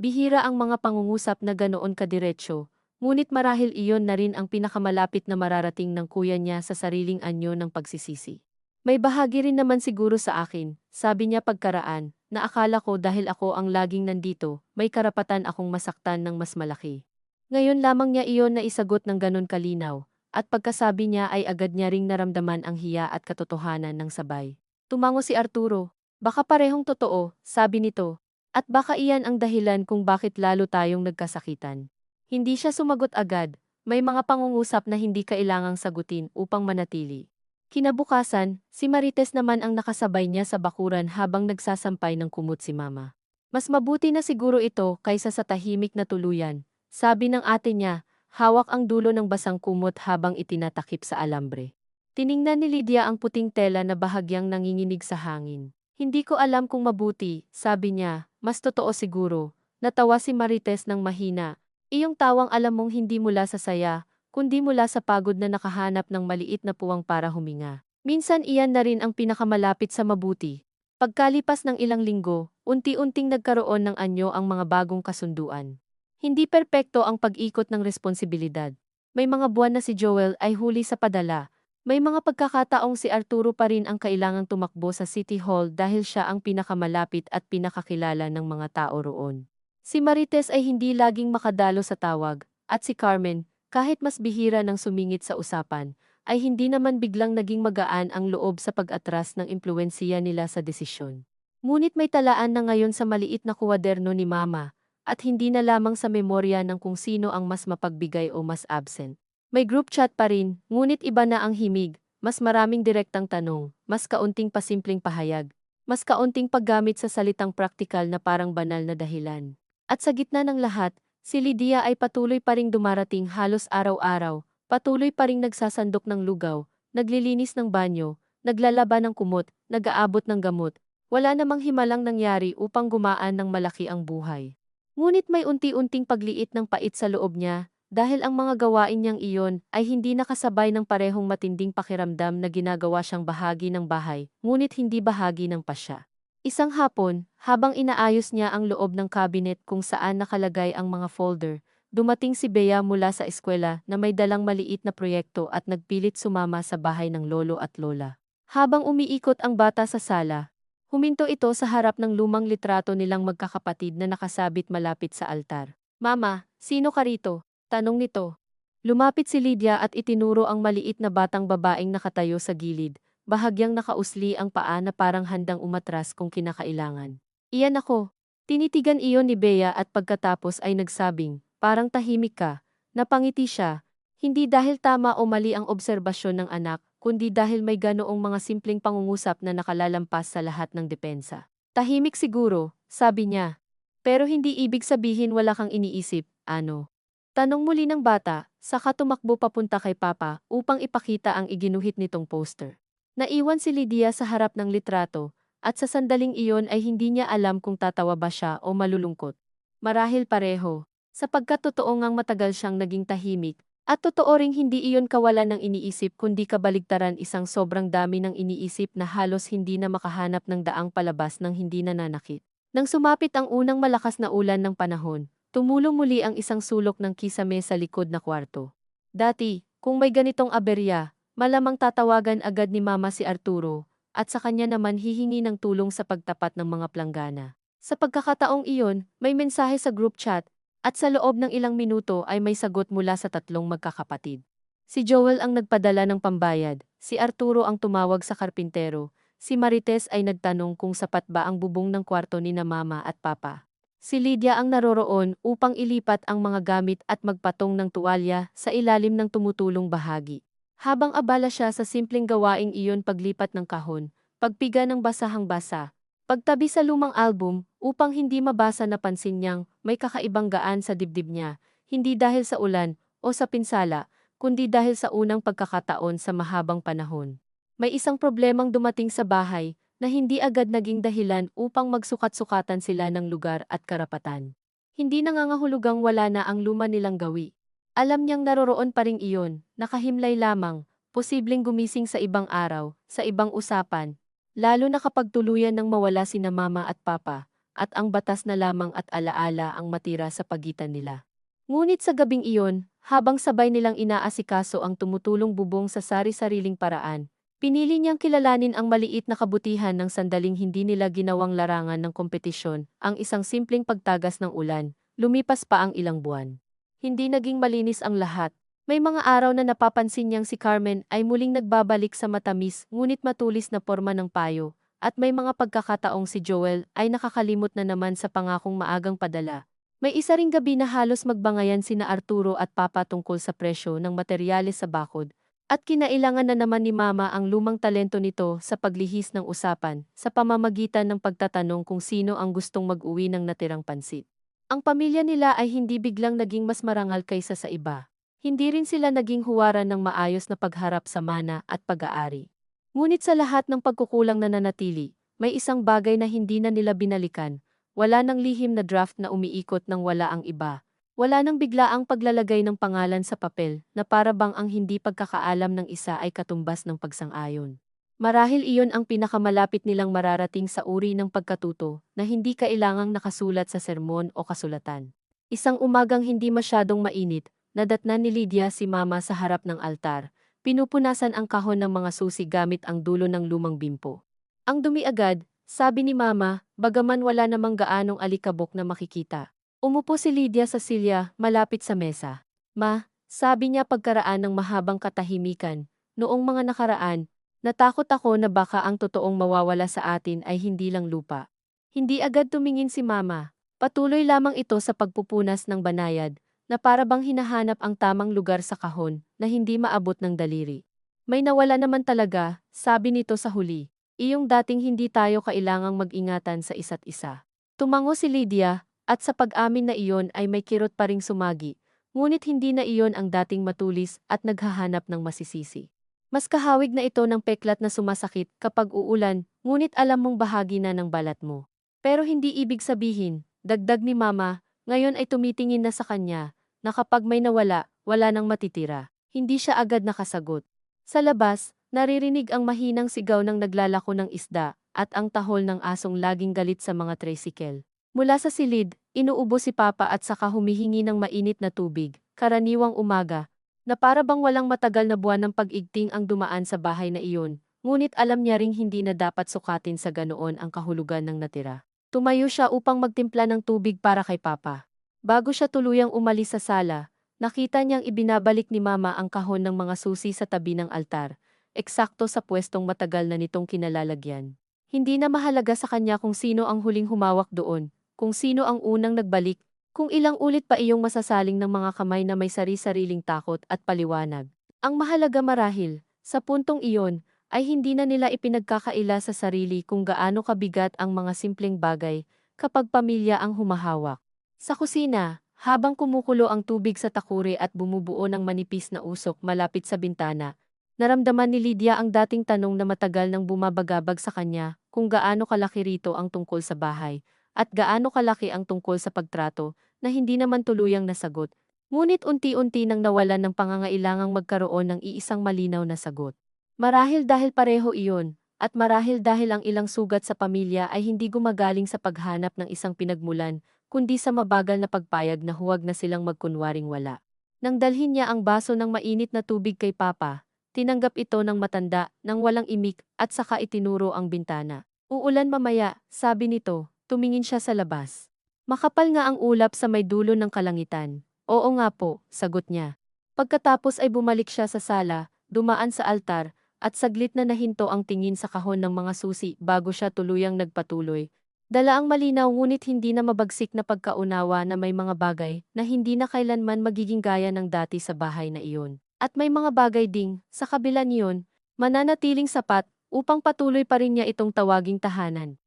A: bihira ang mga pangungusap na ganoon kadiretsyo, ngunit marahil iyon na rin ang pinakamalapit na mararating ng kuya niya sa sariling anyo ng pagsisisi. May bahagi rin naman siguro sa akin, sabi niya pagkaraan, na akala ko dahil ako ang laging nandito, may karapatan akong masaktan ng mas malaki. Ngayon lamang niya iyon na isagot ng ganon kalinaw, at pagkasabi niya ay agad niya ring naramdaman ang hiya at katotohanan ng sabay. Tumango si Arturo. Baka parehong totoo, sabi nito. At baka iyan ang dahilan kung bakit lalo tayong nagkasakitan. Hindi siya sumagot agad, may mga pangungusap na hindi kailangang sagutin upang manatili. Kinabukasan, si Marites naman ang nakasabay niya sa bakuran habang nagsasampay ng kumot si Mama. Mas mabuti na siguro ito kaysa sa tahimik na tuluyan, sabi ng ate niya, hawak ang dulo ng basang kumot habang itinatakip sa alambre. Tiningnan ni Lydia ang puting tela na bahagyang nanginginig sa hangin. Hindi ko alam kung mabuti, sabi niya, mas totoo siguro. Natawa si Marites ng mahina. Iyong tawang alam mong hindi mula sa saya, kundi mula sa pagod na nakahanap ng maliit na puwang para huminga. Minsan iyan na rin ang pinakamalapit sa mabuti. Pagkalipas ng ilang linggo, unti-unting nagkaroon ng anyo ang mga bagong kasunduan. Hindi perpekto ang pag-ikot ng responsibilidad. May mga buwan na si Joel ay huli sa padala. May mga pagkakataong si Arturo pa rin ang kailangang tumakbo sa City Hall dahil siya ang pinakamalapit at pinakakilala ng mga tao roon. Si Marites ay hindi laging makadalo sa tawag, at si Carmen, kahit mas bihira ng sumingit sa usapan, ay hindi naman biglang naging magaan ang loob sa pag-atras ng impluwensiya nila sa desisyon. Ngunit may talaan na ngayon sa maliit na kuwaderno ni Mama, at hindi na lamang sa memorya ng kung sino ang mas mapagbigay o mas absent. May group chat pa rin, ngunit iba na ang himig, mas maraming direktang tanong, mas kaunting pasimpleng pahayag, mas kaunting paggamit sa salitang praktikal na parang banal na dahilan. At sa gitna ng lahat, si Lydia ay patuloy pa ring dumarating halos araw-araw, patuloy pa ring nagsasandok ng lugaw, naglilinis ng banyo, naglalaba ng kumot, nag-aabot ng gamot, wala namang himalang nangyari upang gumaan ng malaki ang buhay. Ngunit may unti-unting pagliit ng pait sa loob niya, dahil ang mga gawain niyang iyon ay hindi nakasabay ng parehong matinding pakiramdam na ginagawa siyang bahagi ng bahay, ngunit hindi bahagi ng pasya. Isang hapon, habang inaayos niya ang loob ng cabinet kung saan nakalagay ang mga folder, dumating si Bea mula sa eskwela na may dalang maliit na proyekto at nagpilit sumama sa bahay ng lolo at lola. Habang umiikot ang bata sa sala, huminto ito sa harap ng lumang litrato nilang magkakapatid na nakasabit malapit sa altar. Mama, sino ka rito? Tanong nito. Lumapit si Lydia at itinuro ang maliit na batang babaeng nakatayo sa gilid, bahagyang nakausli ang paa na parang handang umatras kung kinakailangan. Iyan ako. Tinitigan iyon ni Bea at pagkatapos ay nagsabing, parang tahimik ka. Napangiti siya, hindi dahil tama o mali ang obserbasyon ng anak, kundi dahil may ganoong mga simpleng pangungusap na nakalalampas sa lahat ng depensa. Tahimik siguro, sabi niya. Pero hindi ibig sabihin wala kang iniisip, ano? Tanong muli ng bata, saka tumakbo papunta kay Papa upang ipakita ang iginuhit nitong poster. Naiwan si Lydia sa harap ng litrato, at sa sandaling iyon ay hindi niya alam kung tatawa ba siya o malulungkot. Marahil pareho, sapagkat totoo ngang matagal siyang naging tahimik, at totoo ring hindi iyon kawalan ng iniisip kundi kabaligtaran isang sobrang dami ng iniisip na halos hindi na makahanap ng daang palabas ng hindi nananakit. Nang sumapit ang unang malakas na ulan ng panahon, tumulong muli ang isang sulok ng kisame sa likod na kwarto. Dati, kung may ganitong aberya, malamang tatawagan agad ni Mama si Arturo, at sa kanya naman hihingi ng tulong sa pagtapat ng mga planggana. Sa pagkakataong iyon, may mensahe sa group chat, At sa loob ng ilang minuto ay may sagot mula sa tatlong magkakapatid. Si Joel ang nagpadala ng pambayad, si Arturo ang tumawag sa karpintero, si Marites ay nagtanong kung sapat ba ang bubong ng kwarto ni na mama at papa. Si Lydia ang naroroon upang ilipat ang mga gamit at magpatong ng tuwalya sa ilalim ng tumutulong bahagi. Habang abala siya sa simpleng gawaing iyon, paglipat ng kahon, pagpiga ng basahang basa, pagtabi sa lumang album upang hindi mabasa, napansin niyang may kakaibang gaan sa dibdib niya, hindi dahil sa ulan o sa pinsala, kundi dahil sa unang pagkakataon sa mahabang panahon. May isang problemang dumating sa bahay na hindi agad naging dahilan upang magsukat-sukatan sila ng lugar at karapatan. Hindi nangangahulugang wala na ang luma nilang gawi. Alam niyang naroroon pa rin iyon, nakahimlay lamang, posibleng gumising sa ibang araw, sa ibang usapan, lalo na kapag tuluyan ng mawala sina mama at papa, at ang batas na lamang at alaala ang matira sa pagitan nila. Ngunit sa gabing iyon, habang sabay nilang inaasikaso ang tumutulong bubong sa sari-sariling paraan, pinili niyang kilalanin ang maliit na kabutihan ng sandaling hindi nila ginawang larangan ng kompetisyon, ang isang simpleng pagtagas ng ulan. Lumipas pa ang ilang buwan. Hindi naging malinis ang lahat. May mga araw na napapansin niyang si Carmen ay muling nagbabalik sa matamis ngunit matulis na porma ng payo, at may mga pagkakataong si Joel ay nakakalimot na naman sa pangakong maagang padala. May isa ring gabi na halos magbangayan sina Arturo at Papa tungkol sa presyo ng materyales sa bakod, at kinailangan na naman ni Mama ang lumang talento nito sa paglihis ng usapan sa pamamagitan ng pagtatanong kung sino ang gustong mag-uwi ng natirang pansit. Ang pamilya nila ay hindi biglang naging mas marangal kaysa sa iba. Hindi rin sila naging huwaran ng maayos na pagharap sa mana at pag-aari. Ngunit sa lahat ng pagkukulang na nanatili, may isang bagay na hindi na nila binalikan. Wala nang lihim na draft na umiikot nang wala ang iba. Wala nang biglaang paglalagay ng pangalan sa papel na para bang ang hindi pagkakaalam ng isa ay katumbas ng pagsang-ayon. Marahil iyon ang pinakamalapit nilang mararating sa uri ng pagkatuto na hindi kailangang nakasulat sa sermon o kasulatan. Isang umagang hindi masyadong mainit, nadatnan ni Lydia si Mama sa harap ng altar. Pinupunasan ang kahon ng mga susi gamit ang dulo ng lumang bimpo. Ang dumi agad, sabi ni Mama, bagaman wala namang gaanong alikabok na makikita. Umupo si Lydia sa silya, malapit sa mesa. Ma, sabi niya pagkaraan ng mahabang katahimikan, noong mga nakaraan, natakot ako na baka ang totoong mawawala sa atin ay hindi lang lupa. Hindi agad tumingin si Mama. Patuloy lamang ito sa pagpupunas ng banayad, na para bang hinahanap ang tamang lugar sa kahon na hindi maabot ng daliri. May nawala naman talaga, sabi nito sa huli. Iyong dating hindi tayo kailangang mag-ingatan sa isa't isa. Tumango si Lydia, at sa pag-amin na iyon ay may kirot pa ring sumagi, ngunit hindi na iyon ang dating matulis at naghahanap ng masisisi. Mas kahawig na ito ng peklat na sumasakit kapag uulan, ngunit alam mong bahagi na ng balat mo. Pero hindi ibig sabihin, dagdag ni Mama, ngayon ay tumitingin na sa kanya, na kapag may nawala, wala nang matitira. Hindi siya agad nakasagot. Sa labas, naririnig ang mahinang sigaw ng naglalako ng isda, at ang tahol ng asong laging galit sa mga tricycle. Mula sa silid, inuubo si Papa at saka humihingi ng mainit na tubig, karaniwang umaga, na para bang walang matagal na buwan ng pag-igting ang dumaan sa bahay na iyon, ngunit alam niya ring hindi na dapat sukatin sa ganoon ang kahulugan ng natira. Tumayo siya upang magtimpla ng tubig para kay Papa. Bago siya tuluyang umalis sa sala, nakita niyang ibinabalik ni Mama ang kahon ng mga susi sa tabi ng altar, eksakto sa pwestong matagal na nitong kinalalagyan. Hindi na mahalaga sa kanya kung sino ang huling humawak doon, kung sino ang unang nagbalik, kung ilang ulit pa iyong masasaling ng mga kamay na may sari-sariling takot at paliwanag. Ang mahalaga marahil, sa puntong iyon, ay hindi na nila ipinagkakaila sa sarili kung gaano kabigat ang mga simpleng bagay kapag pamilya ang humahawak. Sa kusina, habang kumukulo ang tubig sa takure at bumubuo ng manipis na usok malapit sa bintana, naramdaman ni Lydia ang dating tanong na matagal nang bumabagabag sa kanya, kung gaano kalaki rito ang tungkol sa bahay, at gaano kalaki ang tungkol sa pagtrato, na hindi naman tuluyang nasagot. Ngunit unti-unti nang nawalan ng pangangailangang magkaroon ng iisang malinaw na sagot. Marahil dahil pareho iyon, at marahil dahil ang ilang sugat sa pamilya ay hindi gumagaling sa paghanap ng isang pinagmulan, kundi sa mabagal na pagpayag na huwag na silang magkunwaring wala. Nang dalhin niya ang baso ng mainit na tubig kay Papa, tinanggap ito ng matanda, nang walang imik, at saka itinuro ang bintana. Uulan mamaya, sabi nito, tumingin siya sa labas. Makapal nga ang ulap sa may dulo ng kalangitan. Oo nga po, sagot niya. Pagkatapos ay bumalik siya sa sala, dumaan sa altar, at saglit na nahinto ang tingin sa kahon ng mga susi bago siya tuluyang nagpatuloy. Dala ang malinaw ngunit hindi na mabagsik na pagkaunawa na may mga bagay na hindi na kailanman magiging gaya ng dati sa bahay na iyon. At may mga bagay ding, sa kabila niyon, mananatiling sapat upang patuloy pa rin niya itong tawaging tahanan.